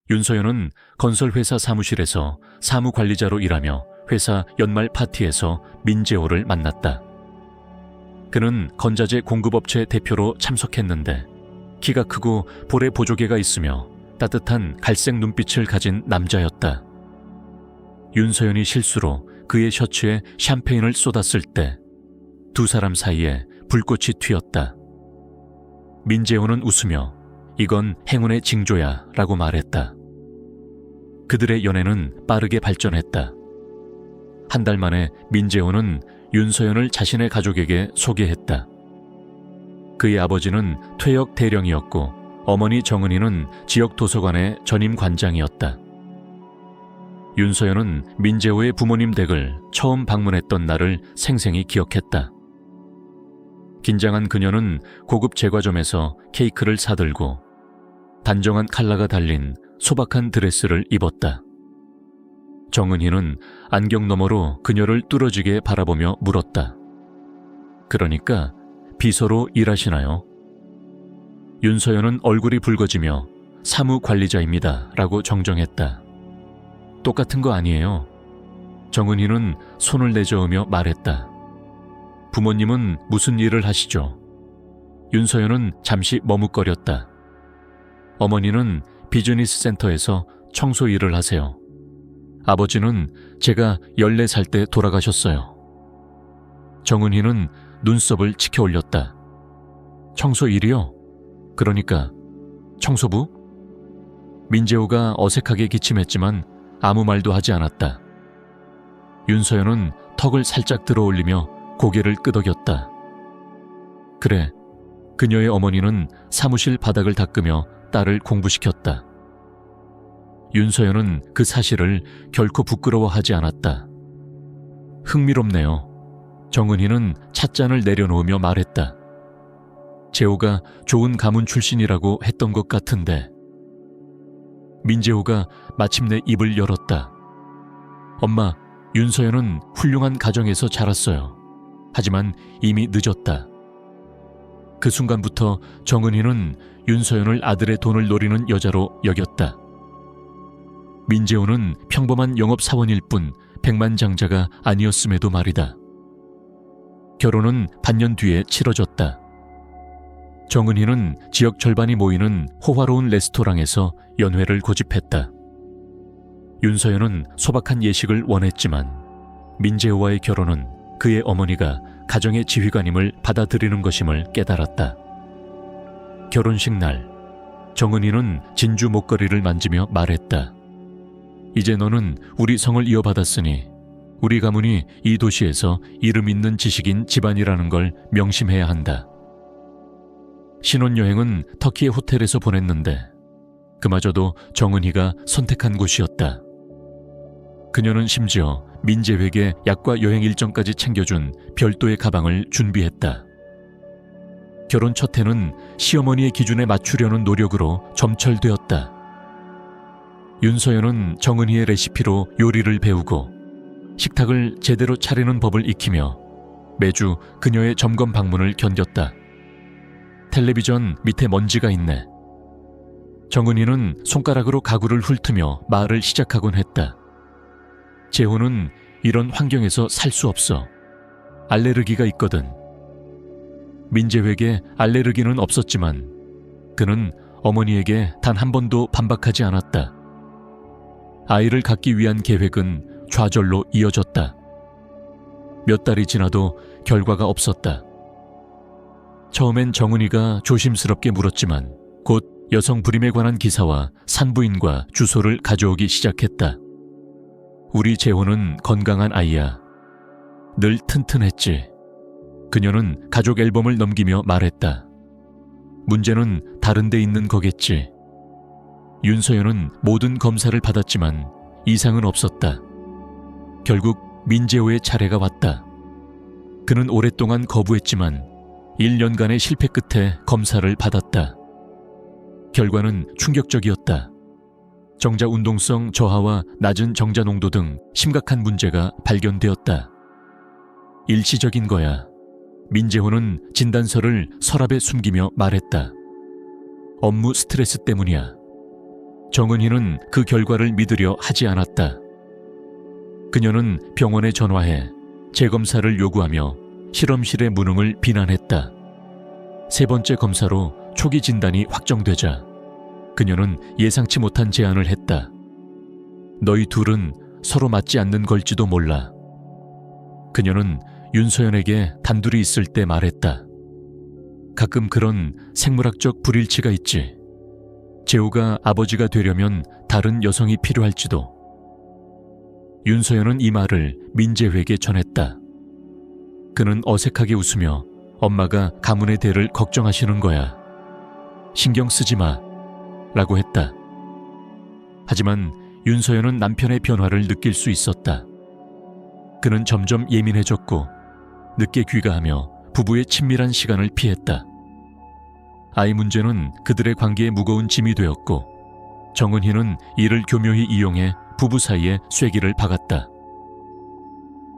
윤서연은 건설회사 사무실에서 사무관리자로 일하며 회사 연말 파티에서 민재호를 만났다. 그는 건자재 공급업체 대표로 참석했는데 키가 크고 볼에 보조개가 있으며 따뜻한 갈색 눈빛을 가진 남자였다. 윤서연이 실수로 그의 셔츠에 샴페인을 쏟았을 때 두 사람 사이에 불꽃이 튀었다. 민재호는 웃으며 이건 행운의 징조야 라고 말했다. 그들의 연애는 빠르게 발전했다. 한 달 만에 민재호는 윤서연을 자신의 가족에게 소개했다. 그의 아버지는 퇴역 대령이었고 어머니 정은이는 지역 도서관의 전임 관장이었다. 윤서연은 민재호의 부모님 댁을 처음 방문했던 날을 생생히 기억했다. 긴장한 그녀는 고급 제과점에서 케이크를 사들고 단정한 컬러가 달린 소박한 드레스를 입었다. 정은희는 안경 너머로 그녀를 뚫어지게 바라보며 물었다. 그러니까 비서로 일하시나요? 윤서연은 얼굴이 붉어지며 사무관리자입니다 라고 정정했다. 똑같은 거 아니에요? 정은희는 손을 내저으며 말했다. 부모님은 무슨 일을 하시죠? 윤서연은 잠시 머뭇거렸다. 어머니는 비즈니스 센터에서 청소 일을 하세요. 아버지는 제가 14살 때 돌아가셨어요. 정은희는 눈썹을 치켜 올렸다. 청소 일이요? 그러니까 청소부? 민재호가 어색하게 기침했지만 아무 말도 하지 않았다. 윤서연은 턱을 살짝 들어올리며 고개를 끄덕였다. 그래, 그녀의 어머니는 사무실 바닥을 닦으며 딸을 공부시켰다. 윤서연은 그 사실을 결코 부끄러워하지 않았다. 흥미롭네요. 정은희는 찻잔을 내려놓으며 말했다. 재호가 좋은 가문 출신이라고 했던 것 같은데. 민재호가 마침내 입을 열었다. 엄마, 윤서연은 훌륭한 가정에서 자랐어요. 하지만 이미 늦었다. 그 순간부터 정은희는 윤서연을 아들의 돈을 노리는 여자로 여겼다. 민재호는 평범한 영업사원일 뿐 백만장자가 아니었음에도 말이다. 결혼은 반년 뒤에 치러졌다. 정은희는 지역 절반이 모이는 호화로운 레스토랑에서 연회를 고집했다. 윤서연은 소박한 예식을 원했지만 민재호와의 결혼은 그의 어머니가 가정의 지휘관임을 받아들이는 것임을 깨달았다. 결혼식 날, 정은희는 진주 목걸이를 만지며 말했다. 이제 너는 우리 성을 이어받았으니 우리 가문이 이 도시에서 이름 있는 지식인 집안이라는 걸 명심해야 한다. 신혼여행은 터키의 호텔에서 보냈는데 그마저도 정은희가 선택한 곳이었다. 그녀는 심지어 민재회에게 약과 여행 일정까지 챙겨준 별도의 가방을 준비했다. 결혼 첫 해는 시어머니의 기준에 맞추려는 노력으로 점철되었다. 윤서연은 정은희의 레시피로 요리를 배우고 식탁을 제대로 차리는 법을 익히며 매주 그녀의 점검 방문을 견뎠다. 텔레비전 밑에 먼지가 있네. 정은희는 손가락으로 가구를 훑으며 말을 시작하곤 했다. 재호는 이런 환경에서 살 수 없어. 알레르기가 있거든. 민재회에게 알레르기는 없었지만 그는 어머니에게 단 한 번도 반박하지 않았다. 아이를 갖기 위한 계획은 좌절로 이어졌다. 몇 달이 지나도 결과가 없었다. 처음엔 정은희가 조심스럽게 물었지만 곧 여성 불임에 관한 기사와 산부인과 주소를 가져오기 시작했다. 우리 재호는 건강한 아이야. 늘 튼튼했지. 그녀는 가족 앨범을 넘기며 말했다. 문제는 다른 데 있는 거겠지. 윤서연은 모든 검사를 받았지만 이상은 없었다. 결국 민재호의 차례가 왔다. 그는 오랫동안 거부했지만 1년간의 실패 끝에 검사를 받았다. 결과는 충격적이었다. 정자 운동성 저하와 낮은 정자 농도 등 심각한 문제가 발견되었다. 일시적인 거야. 민재호는 진단서를 서랍에 숨기며 말했다. 업무 스트레스 때문이야. 정은희는 그 결과를 믿으려 하지 않았다. 그녀는 병원에 전화해 재검사를 요구하며 실험실의 무능을 비난했다. 세 번째 검사로 초기 진단이 확정되자 그녀는 예상치 못한 제안을 했다. 너희 둘은 서로 맞지 않는 걸지도 몰라. 그녀는 윤서연에게 단둘이 있을 때 말했다. 가끔 그런 생물학적 불일치가 있지. 재호가 아버지가 되려면 다른 여성이 필요할지도. 윤서연은 이 말을 민재회에게 전했다. 그는 어색하게 웃으며 엄마가 가문의 대를 걱정하시는 거야. 신경 쓰지 마. 라고 했다. 하지만 윤서연은 남편의 변화를 느낄 수 있었다. 그는 점점 예민해졌고 늦게 귀가하며 부부의 친밀한 시간을 피했다. 아이 문제는 그들의 관계에 무거운 짐이 되었고 정은희는 이를 교묘히 이용해 부부 사이에 쐐기를 박았다.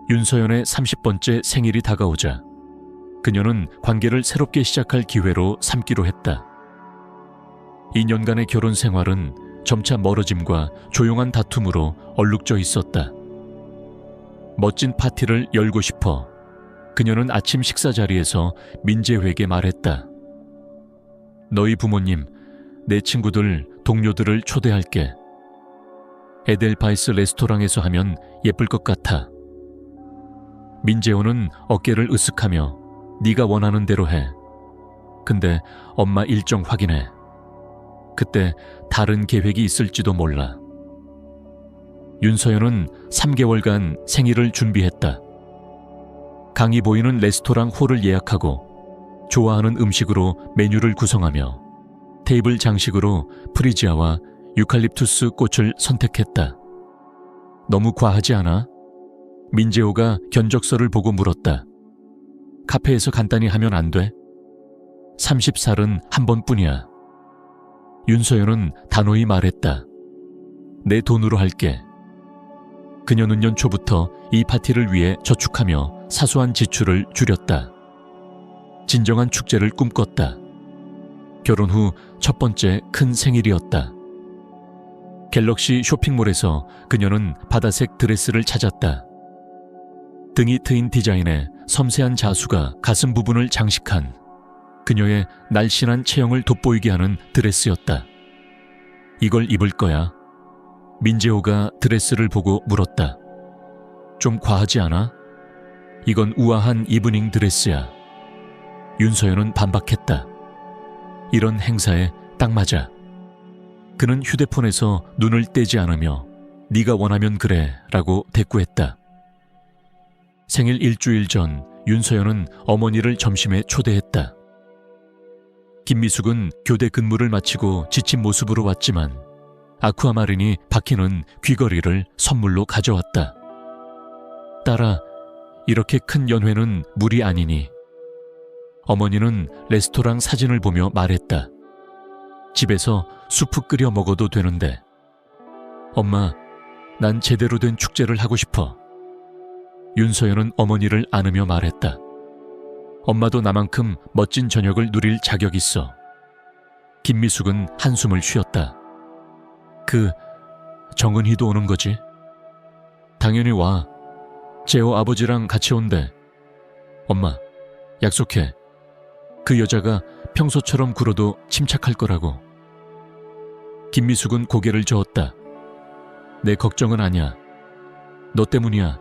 윤서연의 30번째 생일이 다가오자 그녀는 관계를 새롭게 시작할 기회로 삼기로 했다. 2년간의 결혼 생활은 점차 멀어짐과 조용한 다툼으로 얼룩져 있었다. 멋진 파티를 열고 싶어 그녀는 아침 식사 자리에서 민재회에게 말했다. 너희 부모님, 내 친구들, 동료들을 초대할게. 에델파이스 레스토랑에서 하면 예쁠 것 같아. 민재호는 어깨를 으쓱하며 네가 원하는 대로 해. 근데 엄마 일정 확인해. 그때 다른 계획이 있을지도 몰라. 윤서연은 3개월간 생일을 준비했다. 강이 보이는 레스토랑 홀을 예약하고 좋아하는 음식으로 메뉴를 구성하며 테이블 장식으로 프리지아와 유칼립투스 꽃을 선택했다. 너무 과하지 않아? 민재호가 견적서를 보고 물었다. 카페에서 간단히 하면 안 돼? 30살은 한 번뿐이야. 윤서연은 단호히 말했다. 내 돈으로 할게. 그녀는 연초부터 이 파티를 위해 저축하며 사소한 지출을 줄였다. 진정한 축제를 꿈꿨다. 결혼 후 첫 번째 큰 생일이었다. 갤럭시 쇼핑몰에서 그녀는 바다색 드레스를 찾았다. 등이 트인 디자인의 섬세한 자수가 가슴 부분을 장식한 그녀의 날씬한 체형을 돋보이게 하는 드레스였다. 이걸 입을 거야. 민재호가 드레스를 보고 물었다. 좀 과하지 않아? 이건 우아한 이브닝 드레스야. 윤서연은 반박했다. 이런 행사에 딱 맞아. 그는 휴대폰에서 눈을 떼지 않으며 네가 원하면 그래 라고 대꾸했다. 생일 일주일 전 윤서연은 어머니를 점심에 초대했다. 김미숙은 교대 근무를 마치고 지친 모습으로 왔지만 아쿠아마린이 박히는 귀걸이를 선물로 가져왔다. 딸아, 이렇게 큰 연회는 무리 아니니. 어머니는 레스토랑 사진을 보며 말했다. 집에서 수프 끓여 먹어도 되는데. 엄마, 난 제대로 된 축제를 하고 싶어. 윤서연은 어머니를 안으며 말했다. 엄마도 나만큼 멋진 저녁을 누릴 자격 있어. 김미숙은 한숨을 쉬었다. 정은희도 오는 거지? 당연히 와. 재호 아버지랑 같이 온대. 엄마, 약속해. 그 여자가 평소처럼 굴어도 침착할 거라고. 김미숙은 고개를 저었다. 내 걱정은 아니야. 너 때문이야.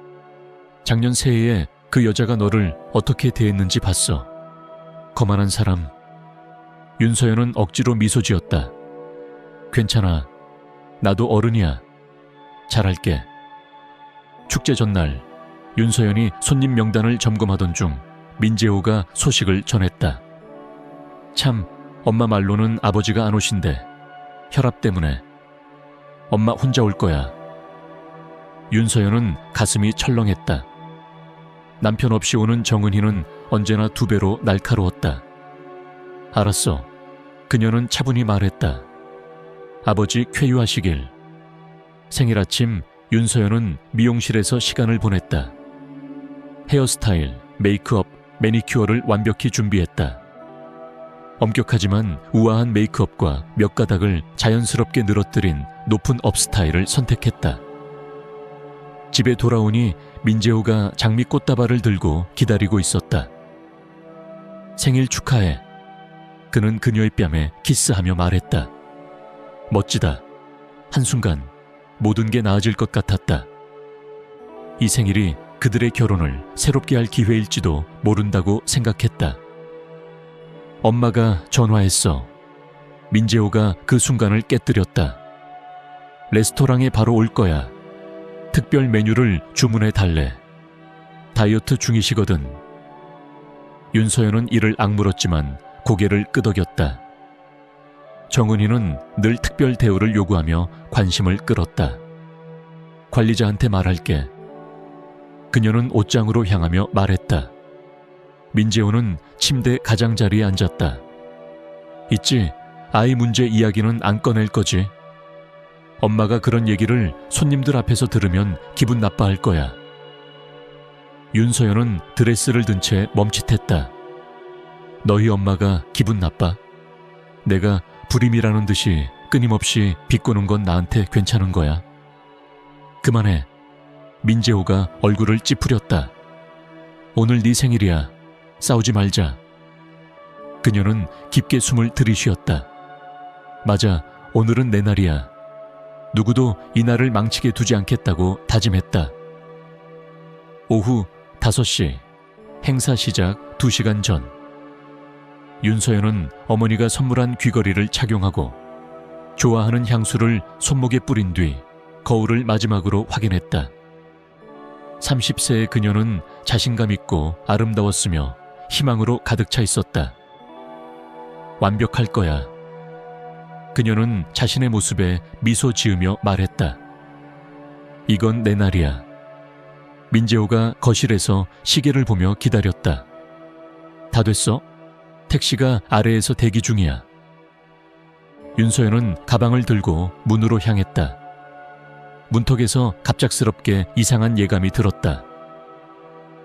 작년 새해에 그 여자가 너를 어떻게 대했는지 봤어. 거만한 사람. 윤서연은 억지로 미소 지었다. 괜찮아. 나도 어른이야. 잘할게. 축제 전날 윤서연이 손님 명단을 점검하던 중 민재호가 소식을 전했다. 참, 엄마 말로는 아버지가 안 오신대. 혈압 때문에. 엄마 혼자 올 거야. 윤서연은 가슴이 철렁했다. 남편 없이 오는 정은희는 언제나 2배로 날카로웠다. 알았어. 그녀는 차분히 말했다. 아버지 쾌유하시길. 생일 아침 윤서연은 미용실에서 시간을 보냈다. 헤어스타일, 메이크업, 매니큐어를 완벽히 준비했다. 엄격하지만 우아한 메이크업과 몇 가닥을 자연스럽게 늘어뜨린 높은 업 스타일을 선택했다. 집에 돌아오니 민재호가 장미 꽃다발을 들고 기다리고 있었다. 생일 축하해. 그는 그녀의 뺨에 키스하며 말했다. 멋지다. 한순간 모든 게 나아질 것 같았다. 이 생일이 그들의 결혼을 새롭게 할 기회일지도 모른다고 생각했다. 엄마가 전화했어. 민재호가 그 순간을 깨뜨렸다. 레스토랑에 바로 올 거야. 특별 메뉴를 주문해 달래. 다이어트 중이시거든. 윤서연은 이를 악물었지만 고개를 끄덕였다. 정은이는 늘 특별 대우를 요구하며 관심을 끌었다. 관리자한테 말할게. 그녀는 옷장으로 향하며 말했다. 민재호는 침대 가장자리에 앉았다. 있지, 아이 문제 이야기는 안 꺼낼 거지. 엄마가 그런 얘기를 손님들 앞에서 들으면 기분 나빠할 거야. 윤서연은 드레스를 든 채 멈칫했다. 너희 엄마가 기분 나빠? 내가 불임이라는 듯이 끊임없이 비꼬는 건 나한테 괜찮은 거야. 그만해. 민재호가 얼굴을 찌푸렸다. 오늘 네 생일이야. 싸우지 말자. 그녀는 깊게 숨을 들이쉬었다. 맞아, 오늘은 내 날이야. 누구도 이 날을 망치게 두지 않겠다고 다짐했다. 오후 5시, 행사 시작 2시간 전. 윤서연은 어머니가 선물한 귀걸이를 착용하고 좋아하는 향수를 손목에 뿌린 뒤 거울을 마지막으로 확인했다. 30세의 그녀는 자신감 있고 아름다웠으며 희망으로 가득 차 있었다. 완벽할 거야. 그녀는 자신의 모습에 미소 지으며 말했다. 이건 내 날이야. 민재호가 거실에서 시계를 보며 기다렸다. 다 됐어? 택시가 아래에서 대기 중이야. 윤서연은 가방을 들고 문으로 향했다. 문턱에서 갑작스럽게 이상한 예감이 들었다.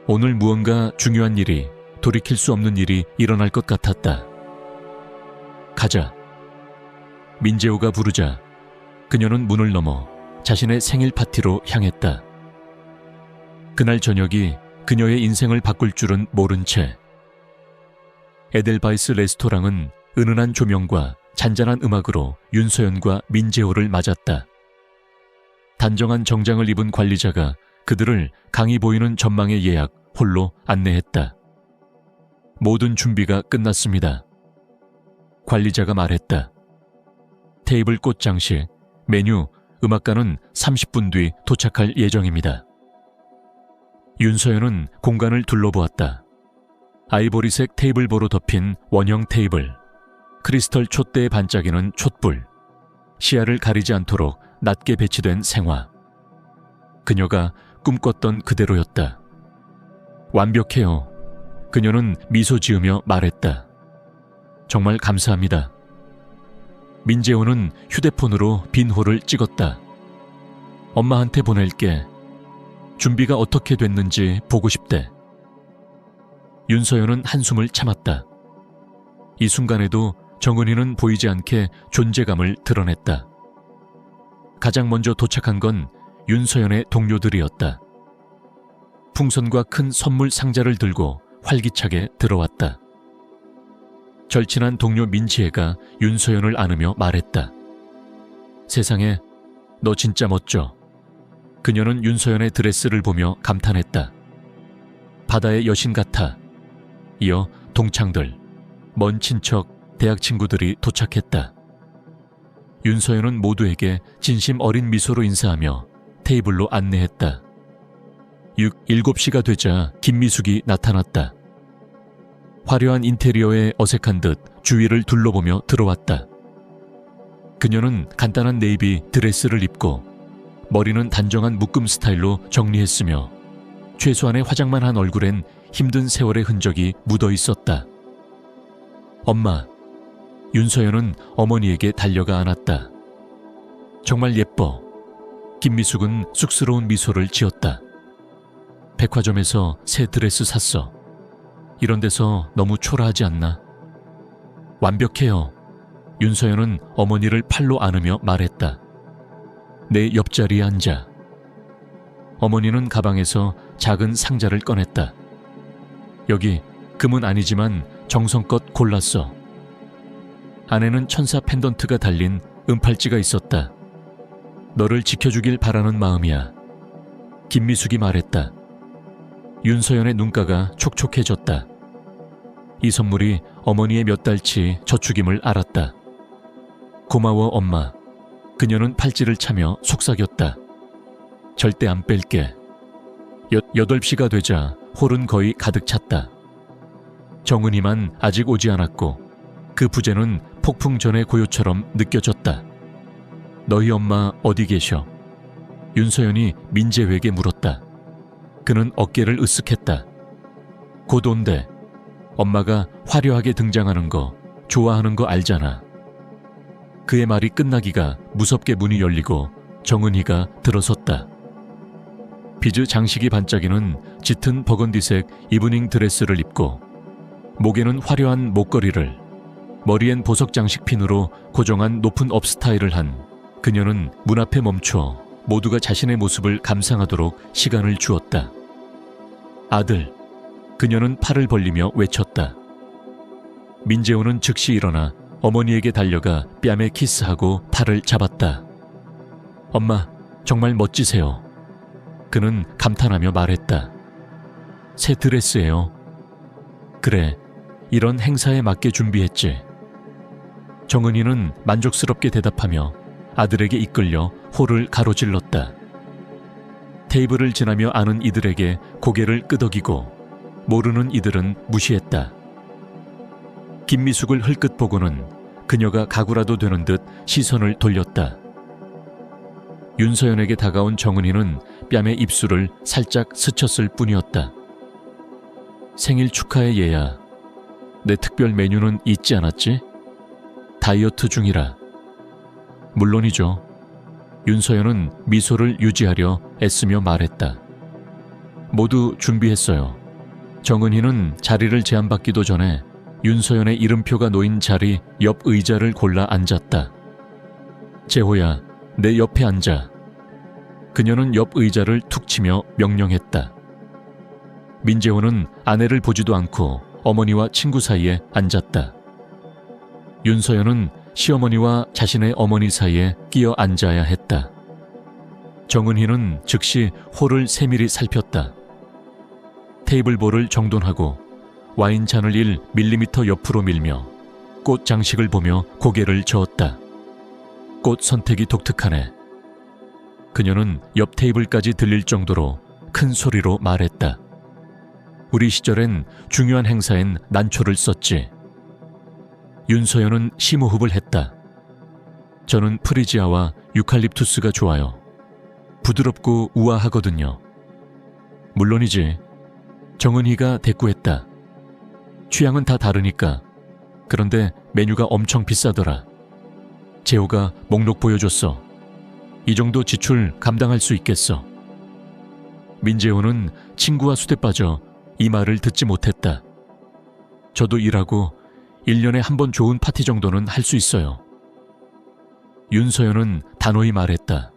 오늘 무언가 중요한 일이, 돌이킬 수 없는 일이 일어날 것 같았다. 가자. 민재호가 부르자 그녀는 문을 넘어 자신의 생일 파티로 향했다. 그날 저녁이 그녀의 인생을 바꿀 줄은 모른 채 에델바이스 레스토랑은 은은한 조명과 잔잔한 음악으로 윤서연과 민재호를 맞았다. 단정한 정장을 입은 관리자가 그들을 강이 보이는 전망의 예약 홀로 안내했다. 모든 준비가 끝났습니다. 관리자가 말했다. 테이블 꽃 장식, 메뉴, 음악가는 30분 뒤 도착할 예정입니다. 윤서연은 공간을 둘러보았다. 아이보리색 테이블보로 덮인 원형 테이블, 크리스털 촛대에 반짝이는 촛불, 시야를 가리지 않도록 낮게 배치된 생화. 그녀가 꿈꿨던 그대로였다. 완벽해요. 그녀는 미소 지으며 말했다. 정말 감사합니다. 민재호는 휴대폰으로 빈 홀을 찍었다. 엄마한테 보낼게. 준비가 어떻게 됐는지 보고 싶대. 윤서연은 한숨을 참았다. 이 순간에도 정은이는 보이지 않게 존재감을 드러냈다. 가장 먼저 도착한 건 윤서연의 동료들이었다. 풍선과 큰 선물 상자를 들고 활기차게 들어왔다. 절친한 동료 민지혜가 윤서연을 안으며 말했다. 세상에, 너 진짜 멋져. 그녀는 윤서연의 드레스를 보며 감탄했다. 바다의 여신 같아. 이어 동창들, 먼 친척, 대학 친구들이 도착했다. 윤서연은 모두에게 진심 어린 미소로 인사하며 테이블로 안내했다. 7시가 되자 김미숙이 나타났다. 화려한 인테리어에 어색한 듯 주위를 둘러보며 들어왔다. 그녀는 간단한 네이비 드레스를 입고 머리는 단정한 묶음 스타일로 정리했으며 최소한의 화장만 한 얼굴엔 힘든 세월의 흔적이 묻어 있었다. 엄마, 윤서연은 어머니에게 달려가 안았다. 정말 예뻐. 김미숙은 쑥스러운 미소를 지었다. 백화점에서 새 드레스 샀어. 이런 데서 너무 초라하지 않나? 완벽해요. 윤서연은 어머니를 팔로 안으며 말했다. 내 옆자리에 앉아. 어머니는 가방에서 작은 상자를 꺼냈다. 여기 금은 아니지만 정성껏 골랐어. 안에는 천사 펜던트가 달린 은팔찌가 있었다. 너를 지켜주길 바라는 마음이야. 김미숙이 말했다. 윤서연의 눈가가 촉촉해졌다. 이 선물이 어머니의 몇 달치 저축임을 알았다. 고마워 엄마. 그녀는 팔찌를 차며 속삭였다. 절대 안 뺄게. 8시가 되자 홀은 거의 가득 찼다. 정은이만 아직 오지 않았고 그 부재는 폭풍 전의 고요처럼 느껴졌다. 너희 엄마 어디 계셔? 윤서연이 민재회에게 물었다. 그는 어깨를 으쓱했다. 곧 온대. 엄마가 화려하게 등장하는 거 좋아하는 거 알잖아. 그의 말이 끝나기가 무섭게 문이 열리고 정은이가 들어섰다. 비즈 장식이 반짝이는 짙은 버건디색 이브닝 드레스를 입고 목에는 화려한 목걸이를, 머리엔 보석 장식 핀으로 고정한 높은 업 스타일을 한 그녀는 문 앞에 멈춰 모두가 자신의 모습을 감상하도록 시간을 주었다. 아들, 그녀는 팔을 벌리며 외쳤다. 민재호는 즉시 일어나 어머니에게 달려가 뺨에 키스하고 팔을 잡았다. 엄마, 정말 멋지세요. 그는 감탄하며 말했다. 새 드레스예요. 그래, 이런 행사에 맞게 준비했지. 정은이는 만족스럽게 대답하며 아들에게 이끌려 홀을 가로질렀다. 테이블을 지나며 아는 이들에게 고개를 끄덕이고 모르는 이들은 무시했다. 김미숙을 흘끗 보고는 그녀가 가구라도 되는 듯 시선을 돌렸다. 윤서연에게 다가온 정은이는 뺨에 입술을 살짝 스쳤을 뿐이었다. 생일 축하해 얘야. 내 특별 메뉴는 잊지 않았지? 다이어트 중이라. 물론이죠. 윤서연은 미소를 유지하려 애쓰며 말했다. 모두 준비했어요. 정은희는 자리를 제안받기도 전에 윤서연의 이름표가 놓인 자리 옆 의자를 골라 앉았다. 재호야, 내 옆에 앉아. 그녀는 옆 의자를 툭 치며 명령했다. 민재호는 아내를 보지도 않고 어머니와 친구 사이에 앉았다. 윤서연은 시어머니와 자신의 어머니 사이에 끼어 앉아야 했다. 정은희는 즉시 홀을 세밀히 살폈다. 테이블볼을 정돈하고 와인잔을 1mm 옆으로 밀며 꽃 장식을 보며 고개를 저었다. 꽃 선택이 독특하네. 그녀는 옆 테이블까지 들릴 정도로 큰 소리로 말했다. 우리 시절엔 중요한 행사엔 난초를 썼지. 윤서연은 심호흡을 했다. 저는 프리지아와 유칼립투스가 좋아요. 부드럽고 우아하거든요. 물론이지. 정은희가 대꾸했다. 취향은 다 다르니까. 그런데 메뉴가 엄청 비싸더라. 재호가 목록 보여줬어. 이 정도 지출 감당할 수 있겠어. 민재호는 친구와 수대 빠져 이 말을 듣지 못했다. 저도 일하고 1년에 한 번 좋은 파티 정도는 할 수 있어요. 윤서연은 단호히 말했다.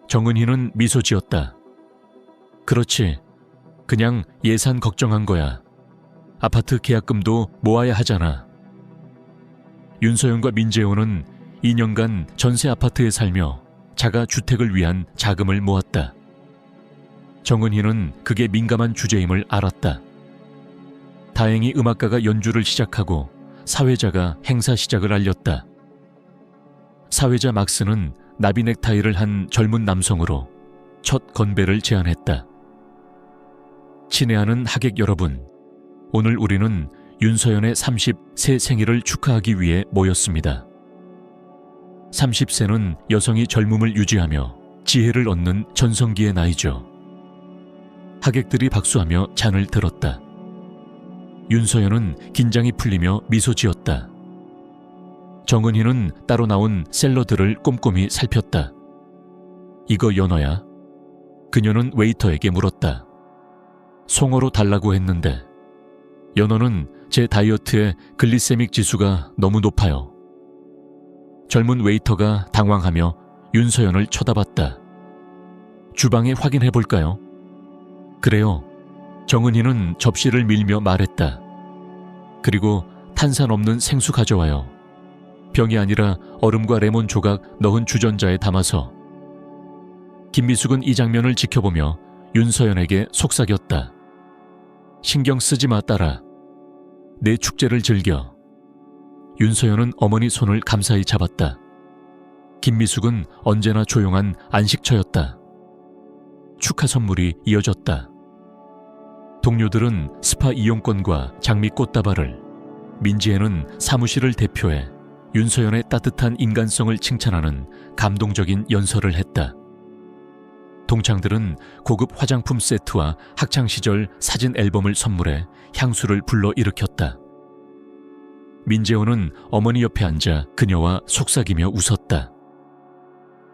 정은희는 미소 지었다. 그렇지. 그냥 예산 걱정한 거야. 아파트 계약금도 모아야 하잖아. 윤서연과 민재호는 2년간 전세 아파트에 살며 자가 주택을 위한 자금을 모았다. 정은희는 그게 민감한 주제임을 알았다. 다행히 음악가가 연주를 시작하고 사회자가 행사 시작을 알렸다. 사회자 막스는 나비 넥타이를 한 젊은 남성으로 첫 건배를 제안했다. 친애하는 하객 여러분, 오늘 우리는 윤서연의 30세 생일을 축하하기 위해 모였습니다. 30세는 여성이 젊음을 유지하며 지혜를 얻는 전성기의 나이죠. 하객들이 박수하며 잔을 들었다. 윤서연은 긴장이 풀리며 미소 지었다. 정은희는 따로 나온 샐러드를 꼼꼼히 살폈다. 이거 연어야? 그녀는 웨이터에게 물었다. 송어로 달라고 했는데 연어는 제 다이어트에 글리세믹 지수가 너무 높아요. 젊은 웨이터가 당황하며 윤서연을 쳐다봤다. 주방에 확인해 볼까요? 그래요. 정은희는 접시를 밀며 말했다. 그리고 탄산 없는 생수 가져와요. 병이 아니라 얼음과 레몬 조각 넣은 주전자에 담아서. 김미숙은 이 장면을 지켜보며 윤서연에게 속삭였다. 신경 쓰지 마, 딸아. 내 축제를 즐겨. 윤서연은 어머니 손을 감사히 잡았다. 김미숙은 언제나 조용한 안식처였다. 축하 선물이 이어졌다. 동료들은 스파 이용권과 장미 꽃다발을, 민지애는 사무실을 대표해 윤서연의 따뜻한 인간성을 칭찬하는 감동적인 연설을 했다. 동창들은 고급 화장품 세트와 학창시절 사진 앨범을 선물해 향수를 불러일으켰다. 민재호는 어머니 옆에 앉아 그녀와 속삭이며 웃었다.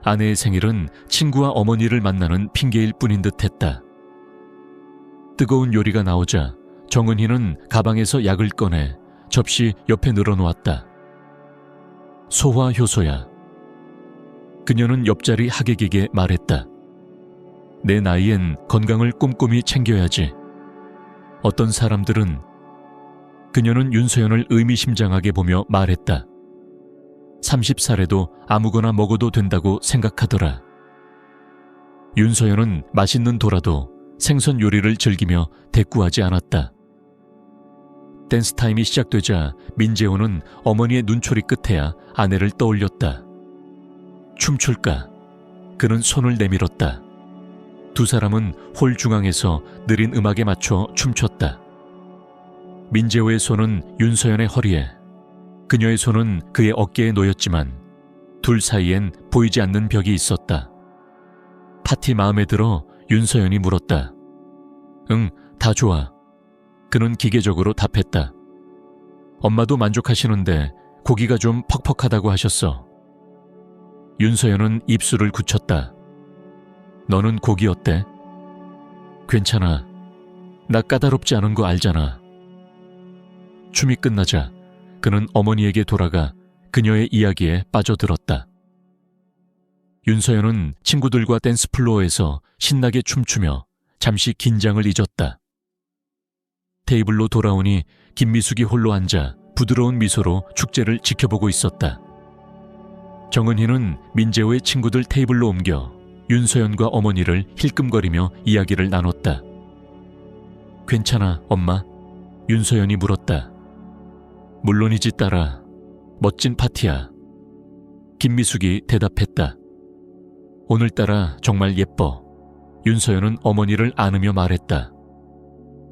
아내의 생일은 친구와 어머니를 만나는 핑계일 뿐인 듯 했다. 뜨거운 요리가 나오자 정은희는 가방에서 약을 꺼내 접시 옆에 늘어놓았다. 소화효소야. 그녀는 옆자리 하객에게 말했다. 내 나이엔 건강을 꼼꼼히 챙겨야지. 어떤 사람들은. 그녀는 윤서연을 의미심장하게 보며 말했다. 30살에도 아무거나 먹어도 된다고 생각하더라. 윤서연은 맛있는 도라도 생선 요리를 즐기며 대꾸하지 않았다. 댄스 타임이 시작되자 민재호는 어머니의 눈초리 끝에야 아내를 떠올렸다. 춤출까? 그는 손을 내밀었다. 두 사람은 홀 중앙에서 느린 음악에 맞춰 춤췄다. 민재호의 손은 윤서연의 허리에, 그녀의 손은 그의 어깨에 놓였지만 둘 사이엔 보이지 않는 벽이 있었다. 파티 마음에 들어 윤서연이 물었다. 응, 다 좋아. 그는 기계적으로 답했다. 엄마도 만족하시는데 고기가 좀 퍽퍽하다고 하셨어. 윤서연은 입술을 굳혔다. 너는 고기 어때? 괜찮아. 나 까다롭지 않은 거 알잖아. 춤이 끝나자 그는 어머니에게 돌아가 그녀의 이야기에 빠져들었다. 윤서연은 친구들과 댄스 플로어에서 신나게 춤추며 잠시 긴장을 잊었다. 테이블로 돌아오니 김미숙이 홀로 앉아 부드러운 미소로 축제를 지켜보고 있었다. 정은희는 민재호의 친구들 테이블로 옮겨 윤서연과 어머니를 힐끔거리며 이야기를 나눴다. 괜찮아, 엄마? 윤서연이 물었다. 물론이지, 딸아. 멋진 파티야. 김미숙이 대답했다. 오늘따라 정말 예뻐. 윤서연은 어머니를 안으며 말했다.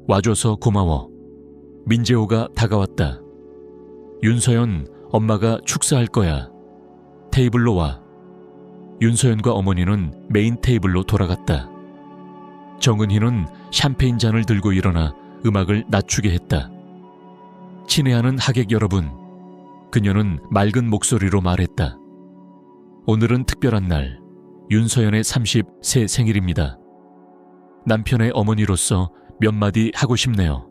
와줘서 고마워. 민재호가 다가왔다. 윤서연, 엄마가 축사할 거야. 테이블로 와. 윤서연과 어머니는 메인 테이블로 돌아갔다. 정은희는 샴페인 잔을 들고 일어나 음악을 낮추게 했다. 친애하는 하객 여러분, 그녀는 맑은 목소리로 말했다. 오늘은 특별한 날, 윤서연의 30세 생일입니다. 남편의 어머니로서 몇 마디 하고 싶네요.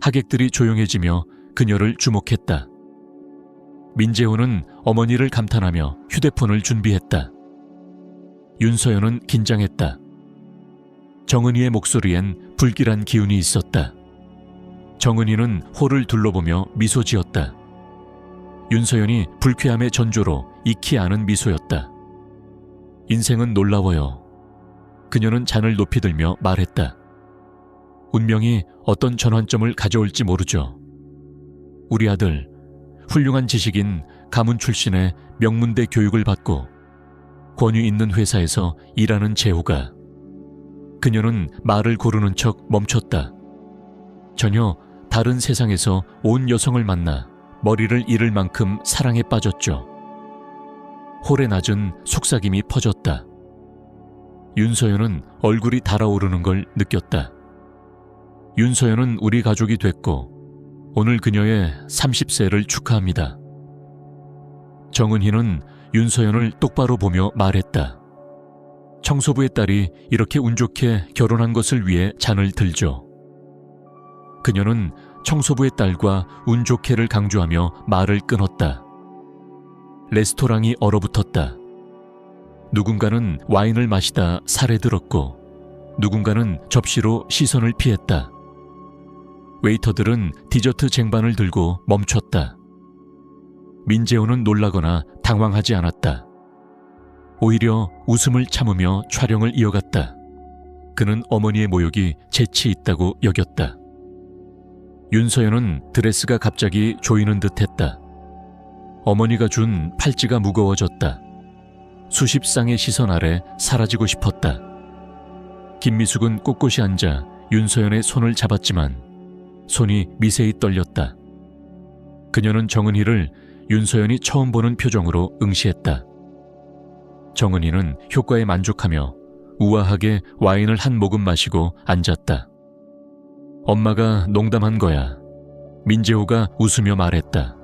하객들이 조용해지며 그녀를 주목했다. 민재호는 어머니를 감탄하며 휴대폰을 준비했다. 윤서연은 긴장했다. 정은희의 목소리엔 불길한 기운이 있었다. 정은희는 홀을 둘러보며 미소 지었다. 윤서연이 불쾌함의 전조로 익히 아는 미소였다. 인생은 놀라워요. 그녀는 잔을 높이 들며 말했다. 운명이 어떤 전환점을 가져올지 모르죠. 우리 아들, 훌륭한 지식인 가문 출신의 명문대 교육을 받고 권위 있는 회사에서 일하는 재호가. 그녀는 말을 고르는 척 멈췄다. 전혀 다른 세상에서 온 여성을 만나 머리를 잃을 만큼 사랑에 빠졌죠. 홀의 낮은 속삭임이 퍼졌다. 윤서연은 얼굴이 달아오르는 걸 느꼈다. 윤서연은 우리 가족이 됐고 오늘 그녀의 30세를 축하합니다. 정은희는 윤서연을 똑바로 보며 말했다. 청소부의 딸이 이렇게 운 좋게 결혼한 것을 위해 잔을 들죠. 그녀는 청소부의 딸과 운 좋게를 강조하며 말을 끊었다. 레스토랑이 얼어붙었다. 누군가는 와인을 마시다 살에 들었고 누군가는 접시로 시선을 피했다. 웨이터들은 디저트 쟁반을 들고 멈췄다. 민재호는 놀라거나 당황하지 않았다. 오히려 웃음을 참으며 촬영을 이어갔다. 그는 어머니의 모욕이 재치 있다고 여겼다. 윤서연은 드레스가 갑자기 조이는 듯했다. 어머니가 준 팔찌가 무거워졌다. 수십 쌍의 시선 아래 사라지고 싶었다. 김미숙은 꼿꼿이 앉아 윤서연의 손을 잡았지만 손이 미세히 떨렸다. 그녀는 정은희를 윤서연이 처음 보는 표정으로 응시했다. 정은희는 효과에 만족하며 우아하게 와인을 한 모금 마시고 앉았다. 엄마가 농담한 거야. 민재호가 웃으며 말했다.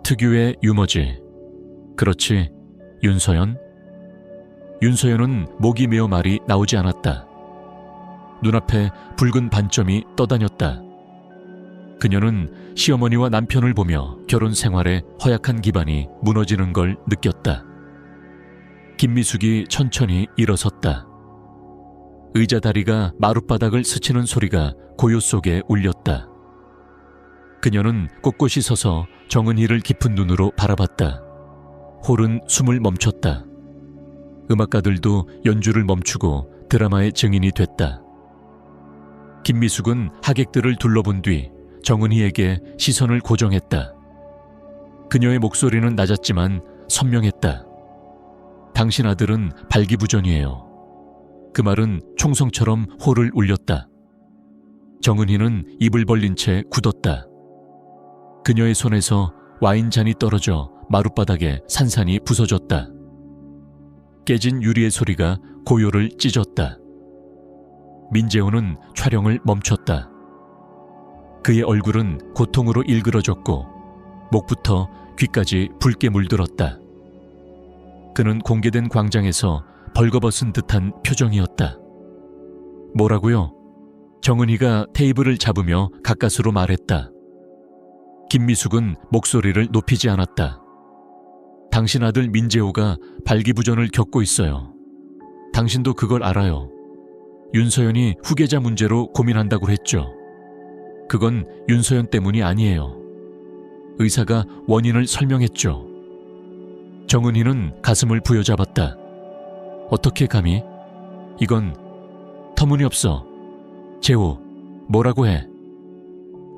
특유의 유머지. 그렇지, 윤서연? 윤서연은 목이 메어 말이 나오지 않았다. 눈앞에 붉은 반점이 떠다녔다. 그녀는 시어머니와 남편을 보며 결혼 생활에 허약한 기반이 무너지는 걸 느꼈다. 김미숙이 천천히 일어섰다. 의자 다리가 마룻바닥을 스치는 소리가 고요 속에 울렸다. 그녀는 꼿꼿이 서서 정은희를 깊은 눈으로 바라봤다. 홀은 숨을 멈췄다. 음악가들도 연주를 멈추고 드라마의 증인이 됐다. 김미숙은 하객들을 둘러본 뒤 정은희에게 시선을 고정했다. 그녀의 목소리는 낮았지만 선명했다. 당신 아들은 발기부전이에요. 그 말은 총성처럼 홀을 울렸다. 정은희는 입을 벌린 채 굳었다. 그녀의 손에서 와인잔이 떨어져 마룻바닥에 산산이 부서졌다. 깨진 유리의 소리가 고요를 찢었다. 민재호는 촬영을 멈췄다. 그의 얼굴은 고통으로 일그러졌고 목부터 귀까지 붉게 물들었다. 그는 공개된 광장에서 벌거벗은 듯한 표정이었다. 뭐라고요? 정은희가 테이블을 잡으며 가까스로 말했다. 김미숙은 목소리를 높이지 않았다. 당신 아들 민재호가 발기부전을 겪고 있어요. 당신도 그걸 알아요. 윤서연이 후계자 문제로 고민한다고 했죠. 그건 윤서연 때문이 아니에요. 의사가 원인을 설명했죠. 정은희는 가슴을 부여잡았다. 어떻게 감히? 이건 터무니없어. 재호, 뭐라고 해?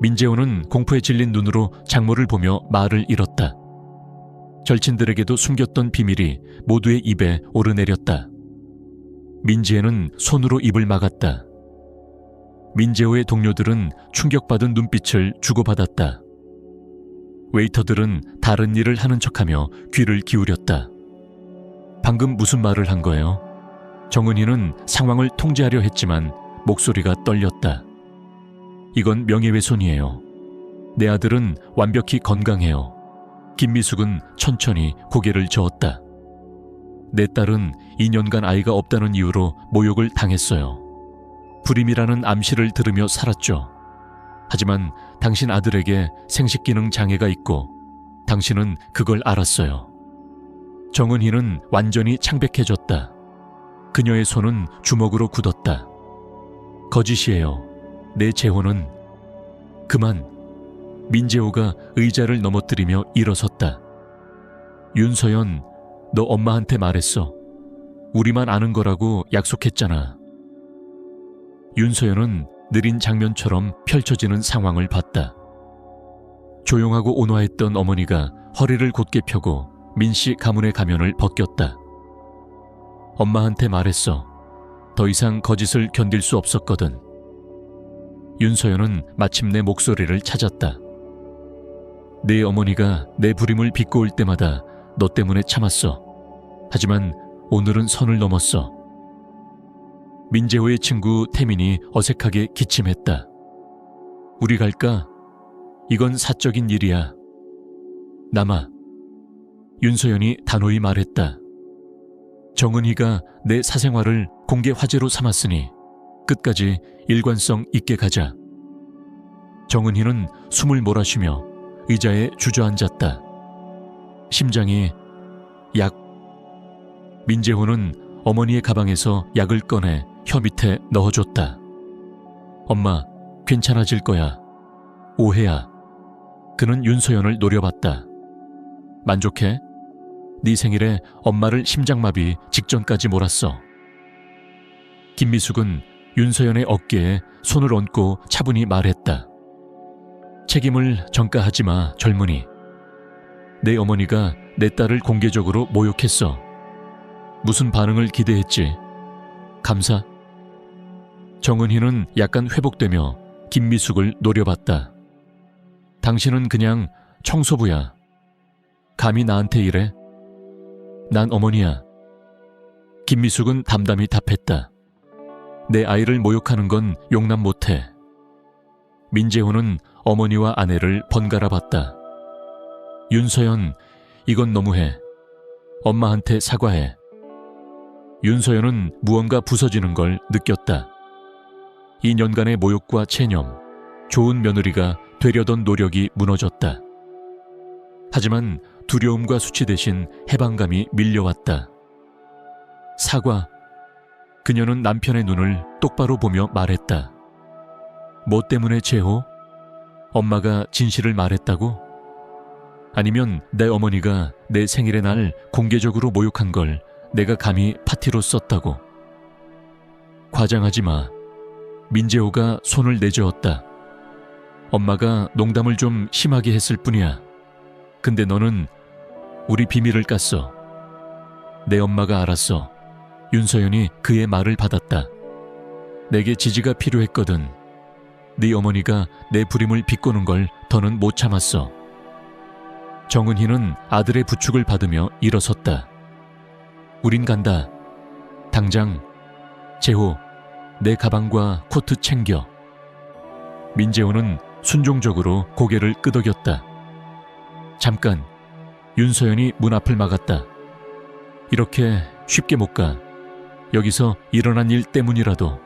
민재호는 공포에 질린 눈으로 장모를 보며 말을 잃었다. 절친들에게도 숨겼던 비밀이 모두의 입에 오르내렸다. 민지혜는 손으로 입을 막았다. 민재호의 동료들은 충격받은 눈빛을 주고받았다. 웨이터들은 다른 일을 하는 척하며 귀를 기울였다. 방금 무슨 말을 한 거예요? 정은희는 상황을 통제하려 했지만 목소리가 떨렸다. 이건 명예훼손이에요. 내 아들은 완벽히 건강해요. 김미숙은 천천히 고개를 저었다. 내 딸은 2년간 아이가 없다는 이유로 모욕을 당했어요. 불임이라는 암시를 들으며 살았죠. 하지만 당신 아들에게 생식기능 장애가 있고 당신은 그걸 알았어요. 정은희는 완전히 창백해졌다. 그녀의 손은 주먹으로 굳었다. 거짓이에요. 내 재혼은... 그만. 민재호가 의자를 넘어뜨리며 일어섰다. 윤서연, 너 엄마한테 말했어. 우리만 아는 거라고 약속했잖아. 윤서연은 느린 장면처럼 펼쳐지는 상황을 봤다. 조용하고 온화했던 어머니가 허리를 곧게 펴고 민씨 가문의 가면을 벗겼다. 엄마한테 말했어. 더 이상 거짓을 견딜 수 없었거든. 윤서연은 마침내 목소리를 찾았다. 네 어머니가 내 부림을 비꼬을 때마다 너 때문에 참았어. 하지만 오늘은 선을 넘었어. 민재호의 친구 태민이 어색하게 기침했다. 우리 갈까? 이건 사적인 일이야. 남아. 윤서연이 단호히 말했다. 정은희가 내 사생활을 공개 화제로 삼았으니 끝까지 일관성 있게 가자. 정은희는 숨을 몰아쉬며 의자에 주저앉았다. 심장이 약. 민재호는 어머니의 가방에서 약을 꺼내 혀 밑에 넣어줬다. 엄마, 괜찮아질 거야. 오해야. 그는 윤서연을 노려봤다. 만족해? 네 생일에 엄마를 심장마비 직전까지 몰았어. 김미숙은 윤서연의 어깨에 손을 얹고 차분히 말했다. 책임을 전가하지 마, 젊은이. 내 어머니가 내 딸을 공개적으로 모욕했어. 무슨 반응을 기대했지? 감사? 정은희는 약간 회복되며 김미숙을 노려봤다. 당신은 그냥 청소부야. 감히 나한테 이래? 난 어머니야. 김미숙은 담담히 답했다. 내 아이를 모욕하는 건 용납 못해. 민재호는 어머니와 아내를 번갈아 봤다. 윤서연, 이건 너무해. 엄마한테 사과해. 윤서연은 무언가 부서지는 걸 느꼈다. 2년간의 모욕과 체념, 좋은 며느리가 되려던 노력이 무너졌다. 하지만 두려움과 수치 대신 해방감이 밀려왔다. 사과. 그녀는 남편의 눈을 똑바로 보며 말했다. 뭐 때문에 재호? 엄마가 진실을 말했다고? 아니면 내 어머니가 내 생일의 날 공개적으로 모욕한 걸 내가 감히 파티로 썼다고? 과장하지 마. 민재호가 손을 내저었다. 엄마가 농담을 좀 심하게 했을 뿐이야. 근데 너는 우리 비밀을 깠어. 내 엄마가 알았어. 윤서연이 그의 말을 받았다. 내게 지지가 필요했거든. 네 어머니가 내 부림을 비꼬는 걸 더는 못 참았어. 정은희는 아들의 부축을 받으며 일어섰다. 우린 간다. 당장. 재호, 내 가방과 코트 챙겨. 민재호는 순종적으로 고개를 끄덕였다. 잠깐. 윤서연이 문 앞을 막았다. 이렇게 쉽게 못 가. 여기서 일어난 일 때문이라도.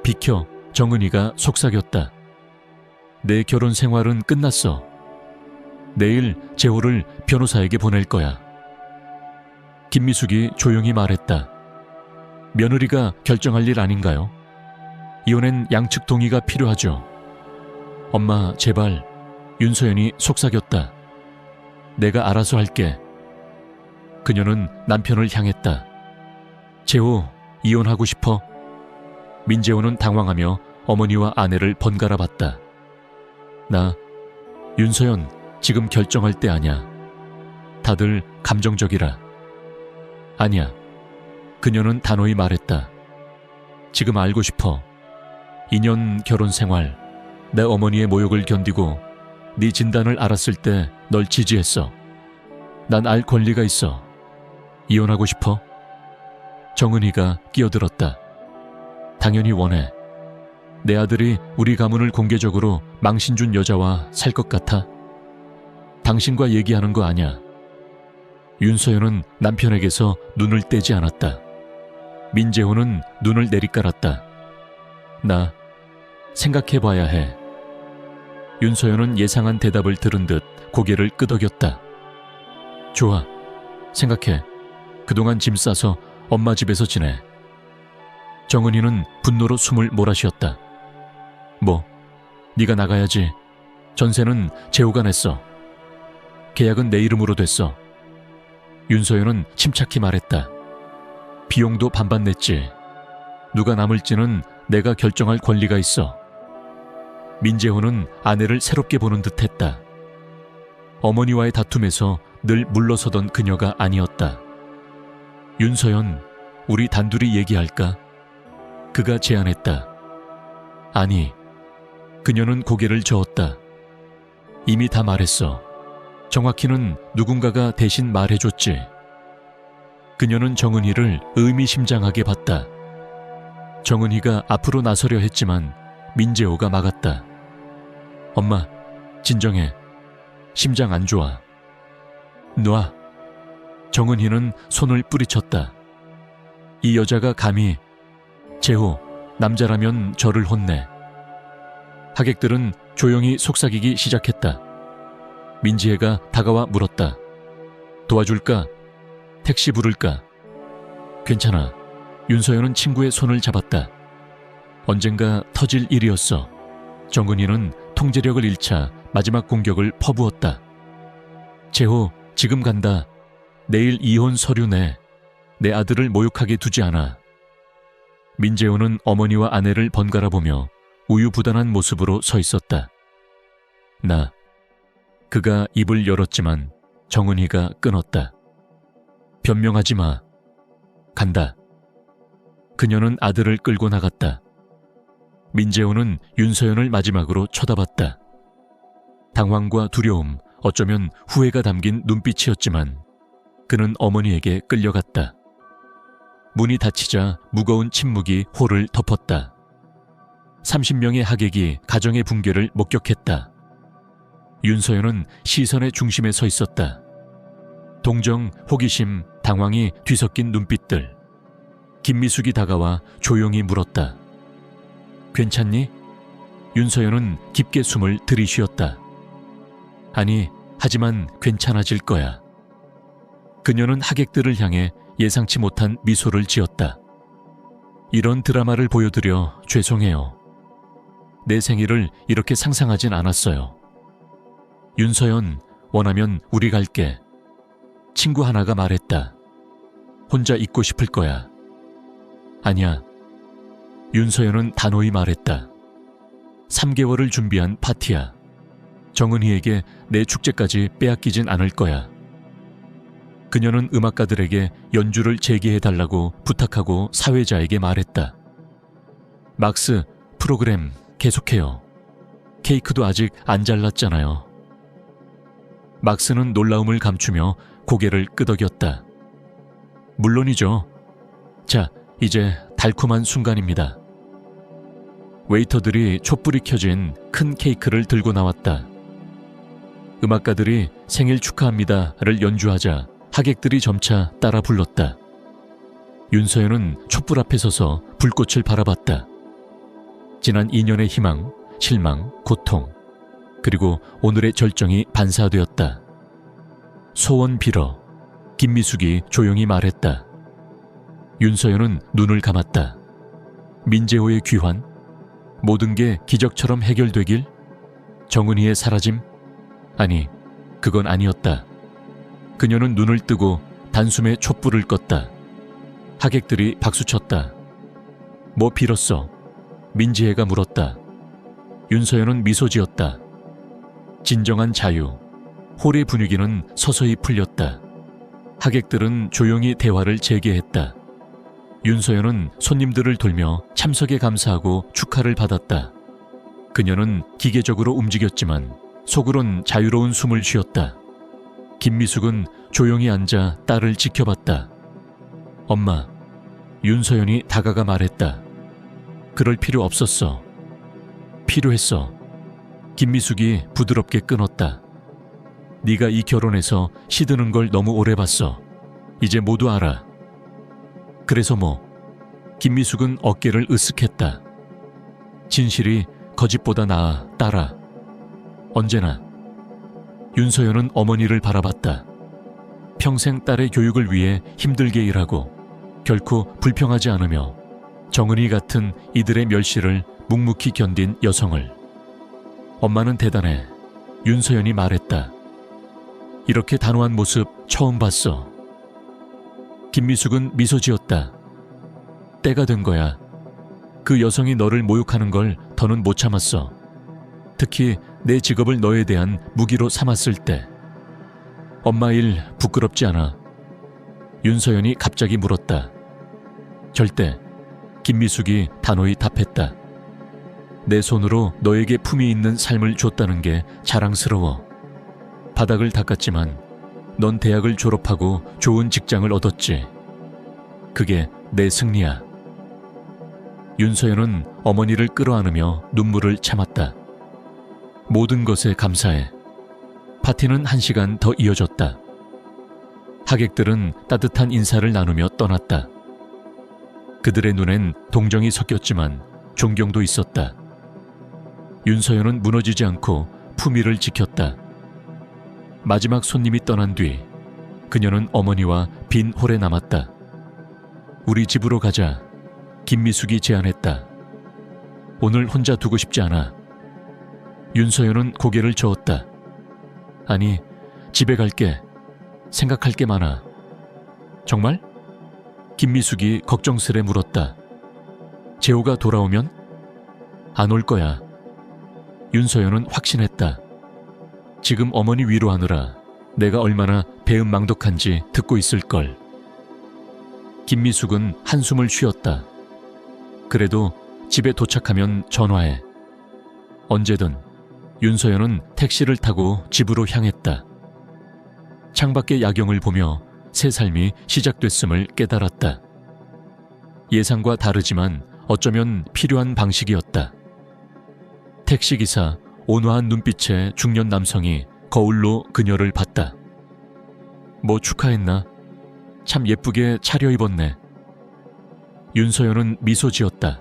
비켜. 정은희가 속삭였다. 내 결혼 생활은 끝났어. 내일 재호를 변호사에게 보낼 거야. 김미숙이 조용히 말했다. 며느리가 결정할 일 아닌가요? 이혼엔 양측 동의가 필요하죠. 엄마, 제발. 윤서연이 속삭였다. 내가 알아서 할게. 그녀는 남편을 향했다. 재호, 이혼하고 싶어? 민재호는 당황하며 어머니와 아내를 번갈아 봤다. 나, 윤서연, 지금 결정할 때 아냐. 다들 감정적이라. 아니야. 그녀는 단호히 말했다. 지금 알고 싶어. 2년 결혼 생활, 내 어머니의 모욕을 견디고 네 진단을 알았을 때 널 지지했어. 난 알 권리가 있어. 이혼하고 싶어? 정은희가 끼어들었다. 당연히 원해. 내 아들이 우리 가문을 공개적으로 망신 준 여자와 살 것 같아? 당신과 얘기하는 거 아냐. 윤서연은 남편에게서 눈을 떼지 않았다. 민재호는 눈을 내리깔았다. 나 생각해봐야 해. 윤서연은 예상한 대답을 들은 듯 고개를 끄덕였다. 좋아. 생각해. 그동안 짐 싸서 엄마 집에서 지내. 정은희는 분노로 숨을 몰아쉬었다. 뭐? 네가 나가야지. 전세는 재호가 냈어. 계약은 내 이름으로 됐어. 윤서연은 침착히 말했다. 비용도 반반 냈지. 누가 남을지는 내가 결정할 권리가 있어. 민재호는 아내를 새롭게 보는 듯했다. 어머니와의 다툼에서 늘 물러서던 그녀가 아니었다. 윤서연, 우리 단둘이 얘기할까? 그가 제안했다. 아니. 그녀는 고개를 저었다. 이미 다 말했어. 정확히는 누군가가 대신 말해줬지. 그녀는 정은희를 의미심장하게 봤다. 정은희가 앞으로 나서려 했지만 민재호가 막았다. 엄마, 진정해. 심장 안 좋아. 놔. 정은희는 손을 뿌리쳤다. 이 여자가 감히. 재호, 남자라면 저를 혼내. 하객들은 조용히 속삭이기 시작했다. 민지혜가 다가와 물었다. 도와줄까? 택시 부를까? 괜찮아. 윤서연은 친구의 손을 잡았다. 언젠가 터질 일이었어. 정은이는 통제력을 잃자 마지막 공격을 퍼부었다. 재호, 지금 간다. 내일 이혼 서류 내. 내 아들을 모욕하게 두지 않아. 민재호는 어머니와 아내를 번갈아 보며 우유부단한 모습으로 서 있었다. 그가 입을 열었지만 정은이가 끊었다. 변명하지 마. 간다. 그녀는 아들을 끌고 나갔다. 민재호는 윤서연을 마지막으로 쳐다봤다. 당황과 두려움, 어쩌면 후회가 담긴 눈빛이었지만 그는 어머니에게 끌려갔다. 문이 닫히자 무거운 침묵이 홀을 덮었다. 30명의 하객이 가정의 붕괴를 목격했다. 윤서연은 시선의 중심에 서 있었다. 동정, 호기심, 당황이 뒤섞인 눈빛들. 김미숙이 다가와 조용히 물었다. 괜찮니? 윤서연은 깊게 숨을 들이쉬었다. 아니, 하지만 괜찮아질 거야. 그녀는 하객들을 향해 예상치 못한 미소를 지었다. 이런 드라마를 보여드려 죄송해요. 내 생일을 이렇게 상상하진 않았어요. 윤서연, 원하면 우리 갈게. 친구 하나가 말했다. 혼자 있고 싶을 거야. 아니야. 윤서연은 단호히 말했다. 3개월을 준비한 파티야. 정은희에게 내 축제까지 빼앗기진 않을 거야. 그녀는 음악가들에게 연주를 재개해달라고 부탁하고 사회자에게 말했다. 막스, 프로그램 계속해요. 케이크도 아직 안 잘랐잖아요. 막스는 놀라움을 감추며 고개를 끄덕였다. 물론이죠. 자, 이제 달콤한 순간입니다. 웨이터들이 촛불이 켜진 큰 케이크를 들고 나왔다. 음악가들이 생일 축하합니다를 연주하자 하객들이 점차 따라 불렀다. 윤서연은 촛불 앞에 서서 불꽃을 바라봤다. 지난 2년의 희망, 실망, 고통, 그리고 오늘의 절정이 반사되었다. 소원 빌어. 김미숙이 조용히 말했다. 윤서연은 눈을 감았다. 민재호의 귀환? 모든 게 기적처럼 해결되길? 정은희의 사라짐? 아니, 그건 아니었다. 그녀는 눈을 뜨고 단숨에 촛불을 껐다. 하객들이 박수쳤다. 뭐 빌었어? 민지혜가 물었다. 윤서연은 미소 지었다. 진정한 자유. 홀의 분위기는 서서히 풀렸다. 하객들은 조용히 대화를 재개했다. 윤서연은 손님들을 돌며 참석에 감사하고 축하를 받았다. 그녀는 기계적으로 움직였지만 속으론 자유로운 숨을 쉬었다. 김미숙은 조용히 앉아 딸을 지켜봤다. 엄마, 윤서연이 다가가 말했다. 그럴 필요 없었어. 필요했어. 김미숙이 부드럽게 끊었다. 네가 이 결혼에서 시드는 걸 너무 오래 봤어. 이제 모두 알아. 그래서 뭐? 김미숙은 어깨를 으쓱했다. 진실이 거짓보다 나아, 딸아. 언제나. 윤서연은 어머니를 바라봤다. 평생 딸의 교육을 위해 힘들게 일하고 결코 불평하지 않으며 정은이 같은 이들의 멸시를 묵묵히 견딘 여성을. 엄마는 대단해. 윤서연이 말했다. 이렇게 단호한 모습 처음 봤어. 김미숙은 미소 지었다. 때가 된 거야. 그 여성이 너를 모욕하는 걸 더는 못 참았어. 특히 내 직업을 너에 대한 무기로 삼았을 때. 엄마 일 부끄럽지 않아? 윤서연이 갑자기 물었다. 절대. 김미숙이 단호히 답했다. 내 손으로 너에게 품위 있는 삶을 줬다는 게 자랑스러워. 바닥을 닦았지만 넌 대학을 졸업하고 좋은 직장을 얻었지. 그게 내 승리야. 윤서연은 어머니를 끌어안으며 눈물을 참았다. 모든 것에 감사해. 파티는 1시간 더 이어졌다. 하객들은 따뜻한 인사를 나누며 떠났다. 그들의 눈엔 동정이 섞였지만 존경도 있었다. 윤서연은 무너지지 않고 품위를 지켰다. 마지막 손님이 떠난 뒤 그녀는 어머니와 빈 홀에 남았다. 우리 집으로 가자. 김미숙이 제안했다. 오늘 혼자 두고 싶지 않아. 윤서연은 고개를 저었다. 아니, 집에 갈게. 생각할 게 많아. 정말? 김미숙이 걱정스레 물었다. 재호가 돌아오면? 안 올 거야. 윤서연은 확신했다. 지금 어머니 위로하느라 내가 얼마나 배은망덕한지 듣고 있을걸. 김미숙은 한숨을 쉬었다. 그래도 집에 도착하면 전화해. 언제든. 윤서연은 택시를 타고 집으로 향했다. 창밖의 야경을 보며 새 삶이 시작됐음을 깨달았다. 예상과 다르지만 어쩌면 필요한 방식이었다. 택시기사 온화한 눈빛의 중년 남성이 거울로 그녀를 봤다. 뭐 축하했나? 참 예쁘게 차려입었네. 윤서연은 미소 지었다.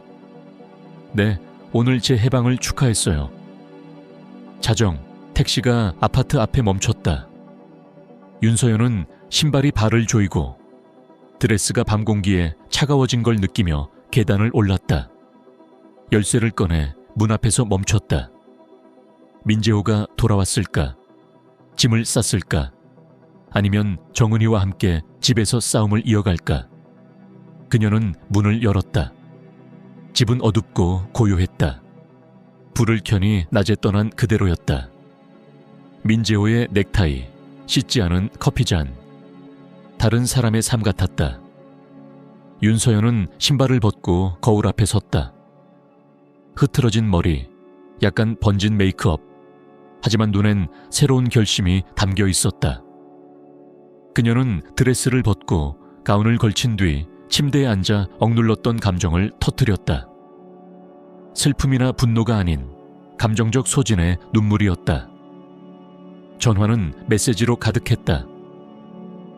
네, 오늘 제 해방을 축하했어요. 자정, 택시가 아파트 앞에 멈췄다. 윤서연은 신발이 발을 조이고 드레스가 밤 공기에 차가워진 걸 느끼며 계단을 올랐다. 열쇠를 꺼내 문 앞에서 멈췄다. 민재호가 돌아왔을까? 짐을 쌌을까? 아니면 정은이와 함께 집에서 싸움을 이어갈까? 그녀는 문을 열었다. 집은 어둡고 고요했다. 불을 켜니 낮에 떠난 그대로였다. 민재호의 넥타이, 씻지 않은 커피잔. 다른 사람의 삶 같았다. 윤서연은 신발을 벗고 거울 앞에 섰다. 흐트러진 머리, 약간 번진 메이크업. 하지만 눈엔 새로운 결심이 담겨 있었다. 그녀는 드레스를 벗고 가운을 걸친 뒤 침대에 앉아 억눌렀던 감정을 터뜨렸다. 슬픔이나 분노가 아닌 감정적 소진의 눈물이었다. 전화는 메시지로 가득했다.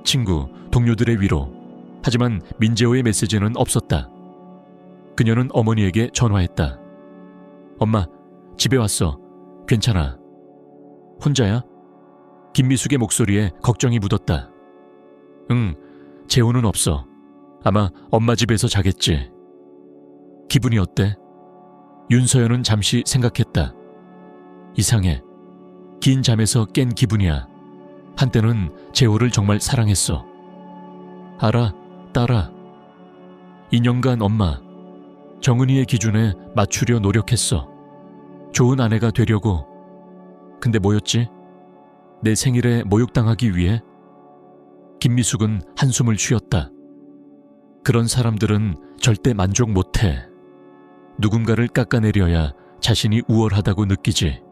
친구, 동료들의 위로. 하지만 민재호의 메시지는 없었다. 그녀는 어머니에게 전화했다. 엄마, 집에 왔어. 괜찮아. 혼자야? 김미숙의 목소리에 걱정이 묻었다. 응, 재호는 없어. 아마 엄마 집에서 자겠지. 기분이 어때? 윤서연은 잠시 생각했다. 이상해. 긴 잠에서 깬 기분이야. 한때는 재호를 정말 사랑했어. 알아, 딸아. 2년간 엄마, 정은이의 기준에 맞추려 노력했어. 좋은 아내가 되려고. 근데 뭐였지? 내 생일에 모욕당하기 위해? 김미숙은 한숨을 쉬었다. 그런 사람들은 절대 만족 못해. 누군가를 깎아내려야 자신이 우월하다고 느끼지.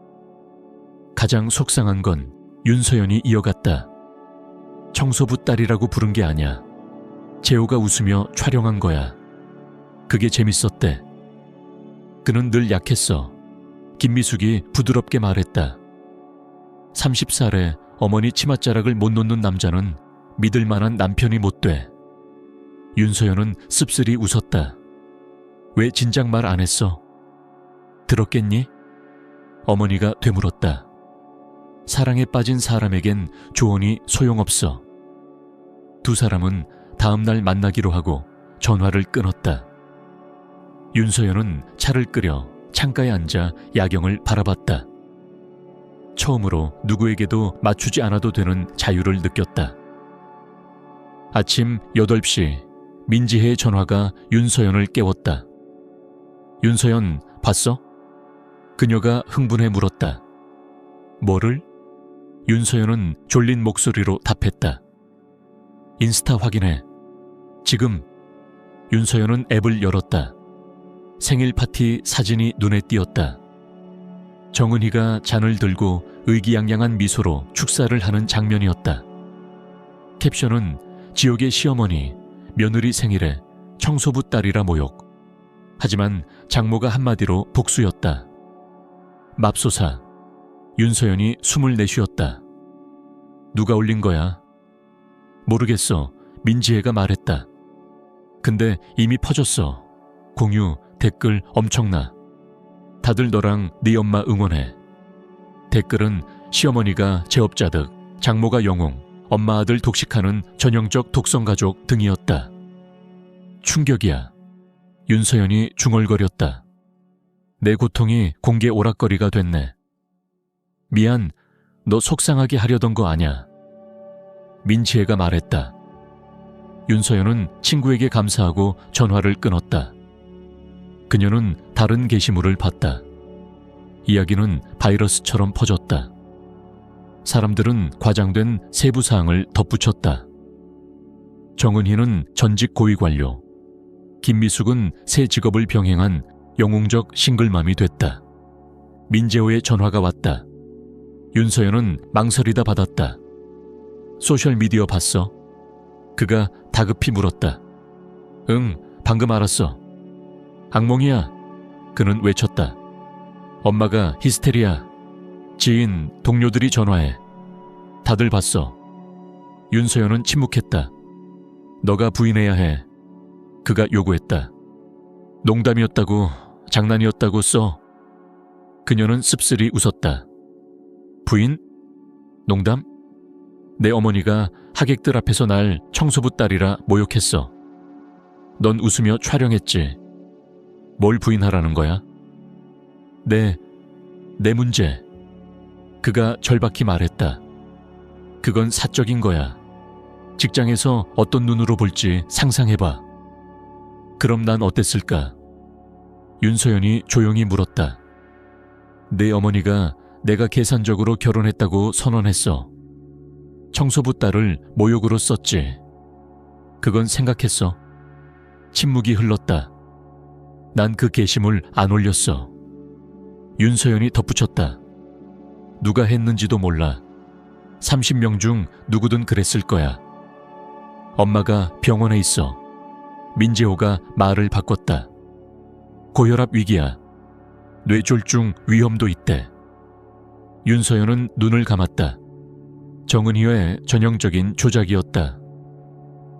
가장 속상한 건 윤서연이 이어갔다. 청소부 딸이라고 부른 게 아냐. 재호가 웃으며 촬영한 거야. 그게 재밌었대. 그는 늘 약했어. 김미숙이 부드럽게 말했다. 30살에 어머니 치맛자락을 못 놓는 남자는 믿을 만한 남편이 못 돼. 윤서연은 씁쓸히 웃었다. 왜 진작 말 안 했어? 들었겠니? 어머니가 되물었다. 사랑에 빠진 사람에겐 조언이 소용없어. 두 사람은 다음 날 만나기로 하고 전화를 끊었다. 윤서연은 차를 끄려 창가에 앉아 야경을 바라봤다. 처음으로 누구에게도 맞추지 않아도 되는 자유를 느꼈다. 아침 8시 민지혜의 전화가 윤서연을 깨웠다. 윤서연, 봤어? 그녀가 흥분해 물었다. 뭐를? 윤서연은 졸린 목소리로 답했다. 인스타 확인해. 지금. 윤서연은 앱을 열었다. 생일 파티 사진이 눈에 띄었다. 정은희가 잔을 들고 의기양양한 미소로 축사를 하는 장면이었다. 캡션은 지옥의 시어머니, 며느리 생일에 청소부 딸이라 모욕. 하지만 장모가 한마디로 복수였다. 맙소사. 윤서연이 숨을 내쉬었다. 누가 올린 거야? 모르겠어. 민지혜가 말했다. 근데 이미 퍼졌어. 공유, 댓글 엄청나. 다들 너랑 네 엄마 응원해. 댓글은 시어머니가 제업자득, 장모가 영웅, 엄마 아들 독식하는 전형적 독성가족 등이었다. 충격이야. 윤서연이 중얼거렸다. 내 고통이 공개 오락거리가 됐네. 미안, 너 속상하게 하려던 거 아냐. 민지혜가 말했다. 윤서연은 친구에게 감사하고 전화를 끊었다. 그녀는 다른 게시물을 봤다. 이야기는 바이러스처럼 퍼졌다. 사람들은 과장된 세부 사항을 덧붙였다. 정은희는 전직 고위관료, 김미숙은 새 직업을 병행한 영웅적 싱글맘이 됐다. 민재호의 전화가 왔다. 윤서연은 망설이다 받았다. 소셜미디어 봤어? 그가 다급히 물었다. 응, 방금 알았어. 악몽이야. 그는 외쳤다. 엄마가 히스테리야. 지인, 동료들이 전화해. 다들 봤어. 윤서연은 침묵했다. 너가 부인해야 해. 그가 요구했다. 농담이었다고, 장난이었다고 써. 그녀는 씁쓸히 웃었다. 부인? 농담? 내 어머니가 하객들 앞에서 날 청소부 딸이라 모욕했어. 넌 웃으며 촬영했지. 뭘 부인하라는 거야? 내 문제. 그가 절박히 말했다. 그건 사적인 거야. 직장에서 어떤 눈으로 볼지 상상해봐. 그럼 난 어땠을까? 윤서연이 조용히 물었다. 내 어머니가 내가 계산적으로 결혼했다고 선언했어. 청소부 딸을 모욕으로 썼지. 그건 생각했어. 침묵이 흘렀다. 난 그 게시물 안 올렸어. 윤서연이 덧붙였다. 누가 했는지도 몰라. 30명 중 누구든 그랬을 거야. 엄마가 병원에 있어. 민재호가 말을 바꿨다. 고혈압 위기야. 뇌졸중 위험도 있대. 윤서연은 눈을 감았다. 정은희의 전형적인 조작이었다.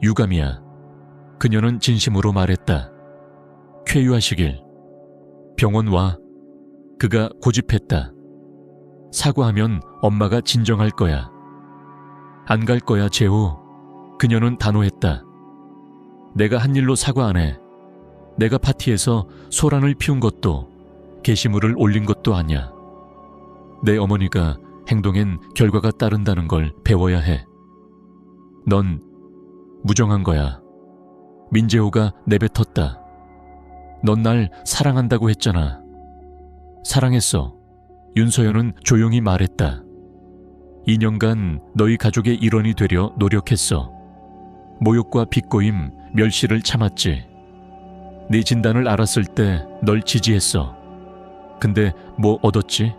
유감이야. 그녀는 진심으로 말했다. 쾌유하시길. 병원 와. 그가 고집했다. 사과하면 엄마가 진정할 거야. 안 갈 거야, 재호. 그녀는 단호했다. 내가 한 일로 사과 안 해. 내가 파티에서 소란을 피운 것도 게시물을 올린 것도 아니야. 내 어머니가 행동엔 결과가 따른다는 걸 배워야 해. 넌 무정한 거야. 민재호가 내뱉었다. 넌 날 사랑한다고 했잖아. 사랑했어. 윤서연은 조용히 말했다. 2년간 너희 가족의 일원이 되려 노력했어. 모욕과 비꼬임, 멸시를 참았지. 네 진단을 알았을 때 널 지지했어. 근데 뭐 얻었지?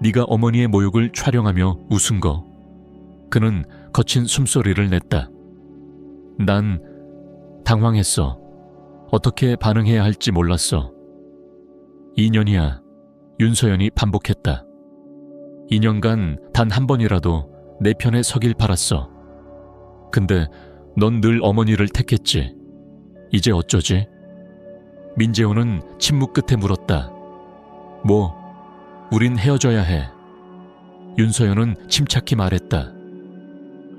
네가 어머니의 모욕을 촬영하며 웃은 거. 그는 거친 숨소리를 냈다. 난 당황했어. 어떻게 반응해야 할지 몰랐어. 2년이야. 윤서연이 반복했다. 2년간 단 한 번이라도 내 편에 서길 바랐어. 근데 넌 늘 어머니를 택했지. 이제 어쩌지? 민재호는 침묵 끝에 물었다. 뭐, 우린 헤어져야 해. 윤서연은 침착히 말했다.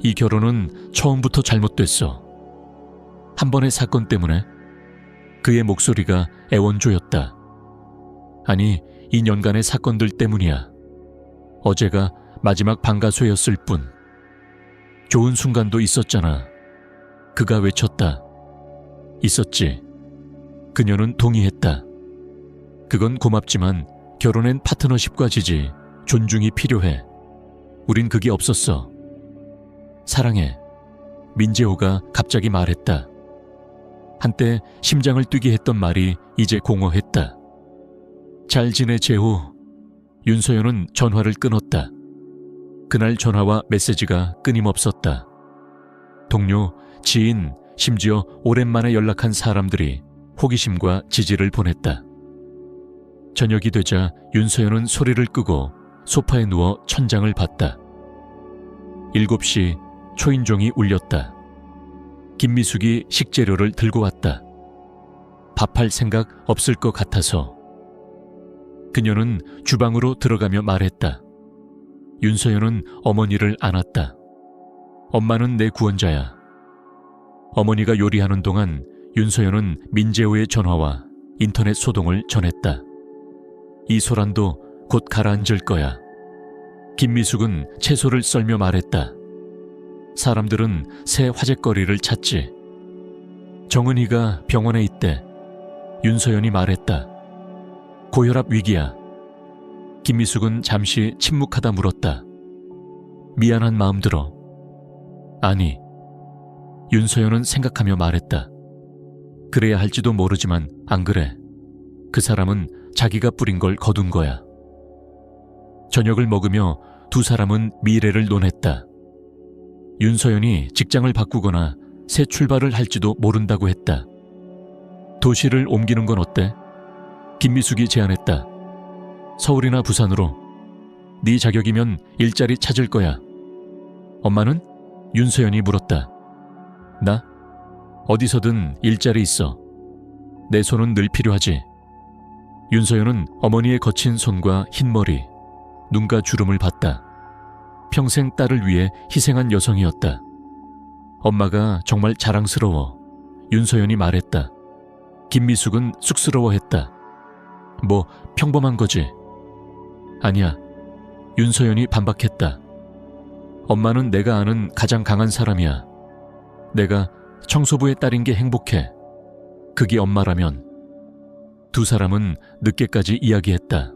이 결혼은 처음부터 잘못됐어. 한 번의 사건 때문에. 그의 목소리가 애원조였다. 아니, 2년간의 사건들 때문이야. 어제가 마지막 방가쇠였을 뿐. 좋은 순간도 있었잖아. 그가 외쳤다. 있었지. 그녀는 동의했다. 그건 고맙지만 결혼엔 파트너십과 지지, 존중이 필요해. 우린 그게 없었어. 사랑해. 민재호가 갑자기 말했다. 한때 심장을 뛰게 했던 말이 이제 공허했다. 잘 지내, 재호. 윤서연은 전화를 끊었다. 그날 전화와 메시지가 끊임없었다. 동료, 지인, 심지어 오랜만에 연락한 사람들이 호기심과 지지를 보냈다. 저녁이 되자 윤서연은 소리를 끄고 소파에 누워 천장을 봤다. 7시 초인종이 울렸다. 김미숙이 식재료를 들고 왔다. 밥할 생각 없을 것 같아서. 그녀는 주방으로 들어가며 말했다. 윤서연은 어머니를 안았다. 엄마는 내 구원자야. 어머니가 요리하는 동안 윤서연은 민재호의 전화와 인터넷 소동을 전했다. 이소란도 곧 가라앉을 거야. 김미숙은 채소를 썰며 말했다. 사람들은 새 화제거리를 찾지. 정은희가 병원에 있대. 윤서연이 말했다. 고혈압 위기야. 김미숙은 잠시 침묵하다 물었다. 미안한 마음 들어. 아니. 윤서연은 생각하며 말했다. 그래야 할지도 모르지만 안 그래. 그 사람은 자기가 뿌린 걸 거둔 거야. 저녁을 먹으며 두 사람은 미래를 논했다. 윤서연이 직장을 바꾸거나 새 출발을 할지도 모른다고 했다. 도시를 옮기는 건 어때? 김미숙이 제안했다. 서울이나 부산으로. 네 자격이면 일자리 찾을 거야. 엄마는? 윤서연이 물었다. 나? 어디서든 일자리 있어. 내 손은 늘 필요하지. 윤서연은 어머니의 거친 손과 흰 머리, 눈과 주름을 봤다. 평생 딸을 위해 희생한 여성이었다. 엄마가 정말 자랑스러워. 윤서연이 말했다. 김미숙은 쑥스러워했다. 뭐 평범한 거지. 아니야. 윤서연이 반박했다. 엄마는 내가 아는 가장 강한 사람이야. 내가 청소부의 딸인 게 행복해. 그게 엄마라면. 두 사람은 늦게까지 이야기했다.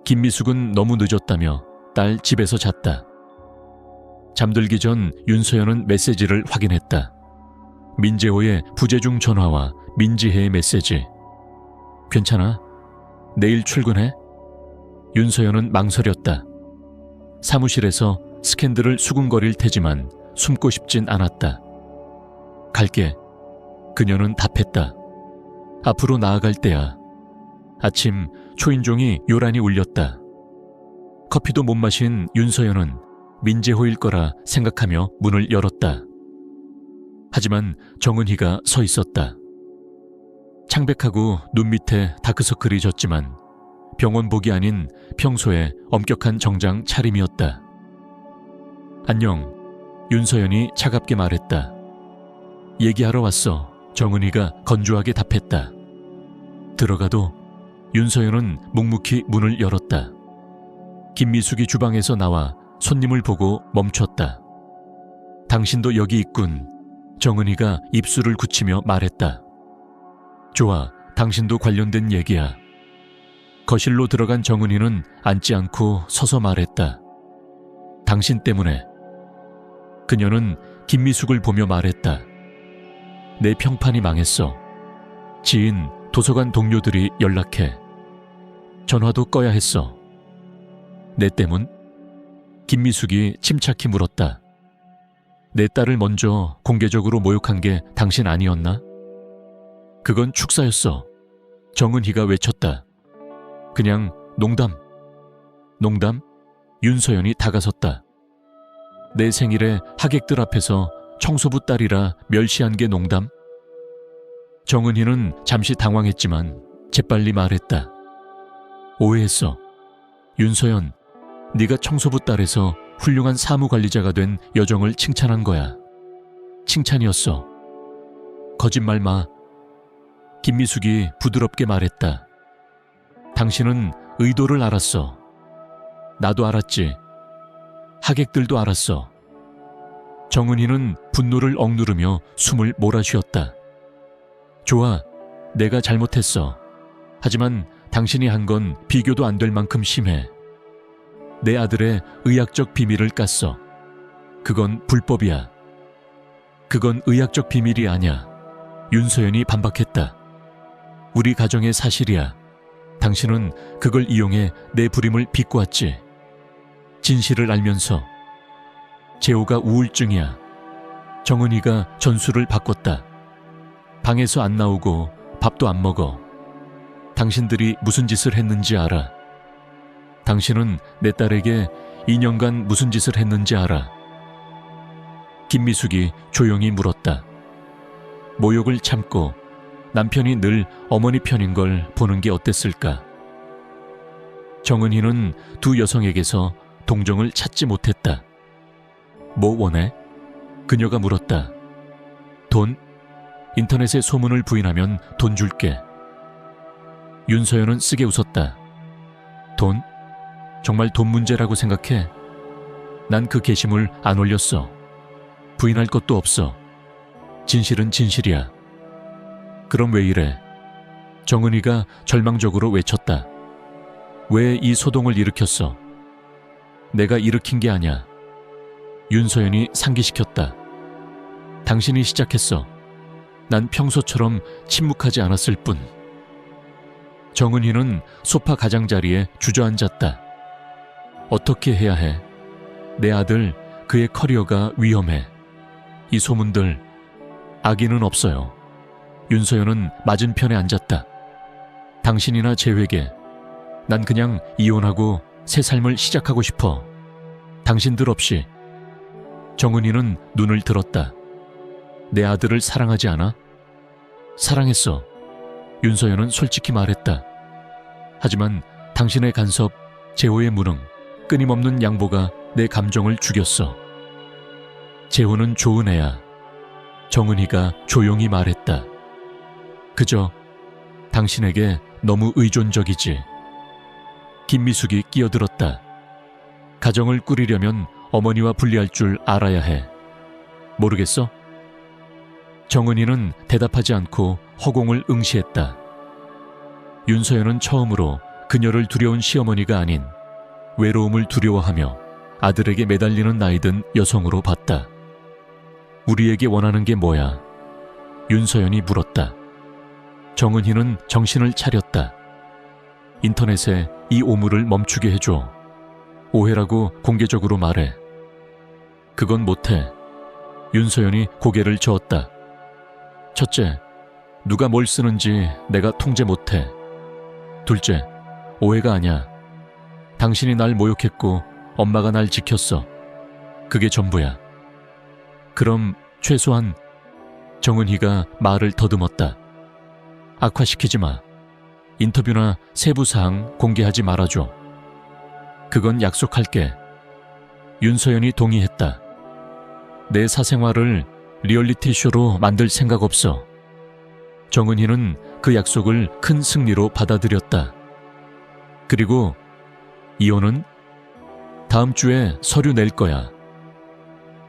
김미숙은 너무 늦었다며 딸 집에서 잤다. 잠들기 전 윤서연은 메시지를 확인했다. 민재호의 부재중 전화와 민지혜의 메시지. 괜찮아? 내일 출근해? 윤서연은 망설였다. 사무실에서 스캔들을 수군거릴 테지만 숨고 싶진 않았다. 갈게. 그녀는 답했다. 앞으로 나아갈 때야. 아침 초인종이 요란히 울렸다. 커피도 못 마신 윤서연은 민재호일 거라 생각하며 문을 열었다. 하지만 정은희가 서 있었다. 창백하고 눈 밑에 다크서클이 졌지만 병원복이 아닌 평소에 엄격한 정장 차림이었다. 안녕. 윤서연이 차갑게 말했다. 얘기하러 왔어. 정은희가 건조하게 답했다. 들어가도 윤서연은 묵묵히 문을 열었다. 김미숙이 주방에서 나와 손님을 보고 멈췄다. 당신도 여기 있군. 정은희가 입술을 굳히며 말했다. 좋아, 당신도 관련된 얘기야. 거실로 들어간 정은희는 앉지 않고 서서 말했다. 당신 때문에. 그녀는 김미숙을 보며 말했다. 내 평판이 망했어. 지인, 도서관 동료들이 연락해. 전화도 꺼야 했어. 내 때문? 김미숙이 침착히 물었다. 내 딸을 먼저 공개적으로 모욕한 게 당신 아니었나? 그건 축사였어. 정은희가 외쳤다. 그냥 농담. 농담? 윤서연이 다가섰다. 내 생일에 하객들 앞에서 청소부 딸이라 멸시한 게 농담? 정은희는 잠시 당황했지만 재빨리 말했다. 오해했어. 윤서연, 네가 청소부 딸에서 훌륭한 사무관리자가 된 여정을 칭찬한 거야. 칭찬이었어. 거짓말 마. 김미숙이 부드럽게 말했다. 당신은 의도를 알았어. 나도 알았지. 하객들도 알았어. 정은희는 분노를 억누르며 숨을 몰아쉬었다. 좋아, 내가 잘못했어. 하지만 당신이 한 건 비교도 안 될 만큼 심해. 내 아들의 의학적 비밀을 깠어. 그건 불법이야. 그건 의학적 비밀이 아니야. 윤서연이 반박했다. 우리 가정의 사실이야. 당신은 그걸 이용해 내 불임을 비꼬았지. 진실을 알면서. 재호가 우울증이야. 정은희가 전술을 바꿨다. 방에서 안 나오고 밥도 안 먹어. 당신들이 무슨 짓을 했는지 알아. 당신은 내 딸에게 2년간 무슨 짓을 했는지 알아. 김미숙이 조용히 물었다. 모욕을 참고 남편이 늘 어머니 편인 걸 보는 게 어땠을까? 정은희는 두 여성에게서 동정을 찾지 못했다. 뭐 원해? 그녀가 물었다. 돈? 인터넷에 소문을 부인하면 돈 줄게. 윤서연은 쓰게 웃었다. 돈? 정말 돈 문제라고 생각해? 난 그 게시물 안 올렸어. 부인할 것도 없어. 진실은 진실이야. 그럼 왜 이래? 정은희가 절망적으로 외쳤다. 왜 이 소동을 일으켰어? 내가 일으킨 게 아냐. 윤서연이 상기시켰다. 당신이 시작했어. 난 평소처럼 침묵하지 않았을 뿐. 정은희는 소파 가장자리에 주저앉았다. 어떻게 해야 해? 내 아들, 그의 커리어가 위험해. 이 소문들, 악의는 없어요. 윤서연은 맞은편에 앉았다. 당신이나 재회계. 난 그냥 이혼하고 새 삶을 시작하고 싶어. 당신들 없이. 정은희는 눈을 들었다. 내 아들을 사랑하지 않아? 사랑했어. 윤서연은 솔직히 말했다. 하지만 당신의 간섭, 재호의 무능, 끊임없는 양보가 내 감정을 죽였어. 재호는 좋은 애야. 정은희가 조용히 말했다. 그저 당신에게 너무 의존적이지. 김미숙이 끼어들었다. 가정을 꾸리려면 어머니와 분리할 줄 알아야 해. 모르겠어? 정은희는 대답하지 않고 허공을 응시했다. 윤서연은 처음으로 그녀를 두려운 시어머니가 아닌 외로움을 두려워하며 아들에게 매달리는 나이든 여성으로 봤다. 우리에게 원하는 게 뭐야? 윤서연이 물었다. 정은희는 정신을 차렸다. 인터넷에 이 오물을 멈추게 해줘. 오해라고 공개적으로 말해. 그건 못해. 윤서연이 고개를 저었다. 첫째, 누가 뭘 쓰는지 내가 통제 못해. 둘째, 오해가 아냐. 당신이 날 모욕했고 엄마가 날 지켰어. 그게 전부야. 그럼 최소한. 정은희가 말을 더듬었다. 악화시키지 마. 인터뷰나 세부사항 공개하지 말아줘. 그건 약속할게. 윤서연이 동의했다. 내 사생활을 리얼리티쇼로 만들 생각 없어. 정은희는 그 약속을 큰 승리로 받아들였다. 그리고 이혼은? 다음 주에 서류 낼 거야.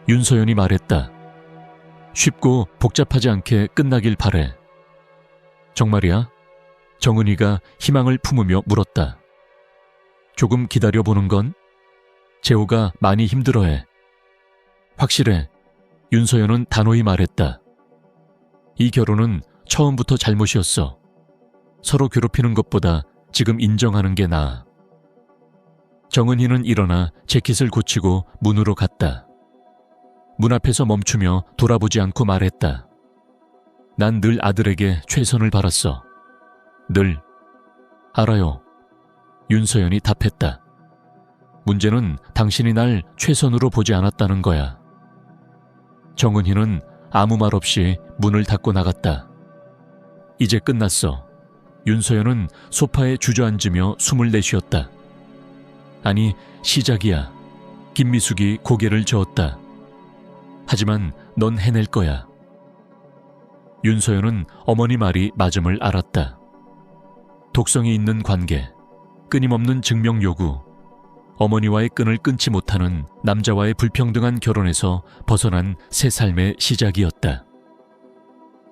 윤서연이 말했다. 쉽고 복잡하지 않게 끝나길 바래. 정말이야? 정은희가 희망을 품으며 물었다. 조금 기다려보는 건? 재호가 많이 힘들어해. 확실해. 윤서연은 단호히 말했다. 이 결혼은 처음부터 잘못이었어. 서로 괴롭히는 것보다 지금 인정하는 게 나아. 정은희는 일어나 재킷을 고치고 문으로 갔다. 문 앞에서 멈추며 돌아보지 않고 말했다. 난 늘 아들에게 최선을 바랐어. 늘. 알아요. 윤서연이 답했다. 문제는 당신이 날 최선으로 보지 않았다는 거야. 정은희는 아무 말 없이 문을 닫고 나갔다. 이제 끝났어. 윤서연은 소파에 주저앉으며 숨을 내쉬었다. 아니, 시작이야. 김미숙이 고개를 저었다. 하지만 넌 해낼 거야. 윤서연은 어머니 말이 맞음을 알았다. 독성이 있는 관계, 끊임없는 증명 요구, 어머니와의 끈을 끊지 못하는 남자와의 불평등한 결혼에서 벗어난 새 삶의 시작이었다.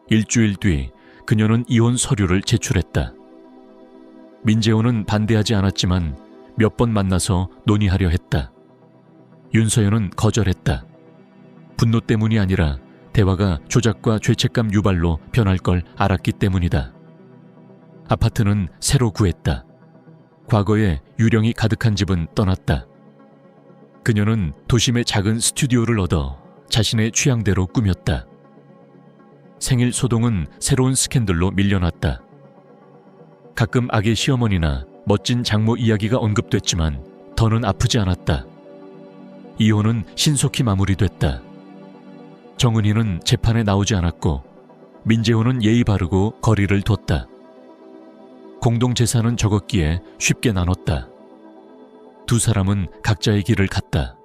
일주일 뒤 그녀는 이혼 서류를 제출했다. 민재호는 반대하지 않았지만 몇 번 만나서 논의하려 했다. 윤서연은 거절했다. 분노 때문이 아니라 대화가 조작과 죄책감 유발로 변할 걸 알았기 때문이다. 아파트는 새로 구했다. 과거에 유령이 가득한 집은 떠났다. 그녀는 도심의 작은 스튜디오를 얻어 자신의 취향대로 꾸몄다. 생일 소동은 새로운 스캔들로 밀려났다. 가끔 아기 시어머니나 멋진 장모 이야기가 언급됐지만 더는 아프지 않았다. 이혼은 신속히 마무리됐다. 정은희는 재판에 나오지 않았고 민재호는 예의 바르고 거리를 뒀다. 공동재산은 적었기에 쉽게 나눴다. 두 사람은 각자의 길을 갔다.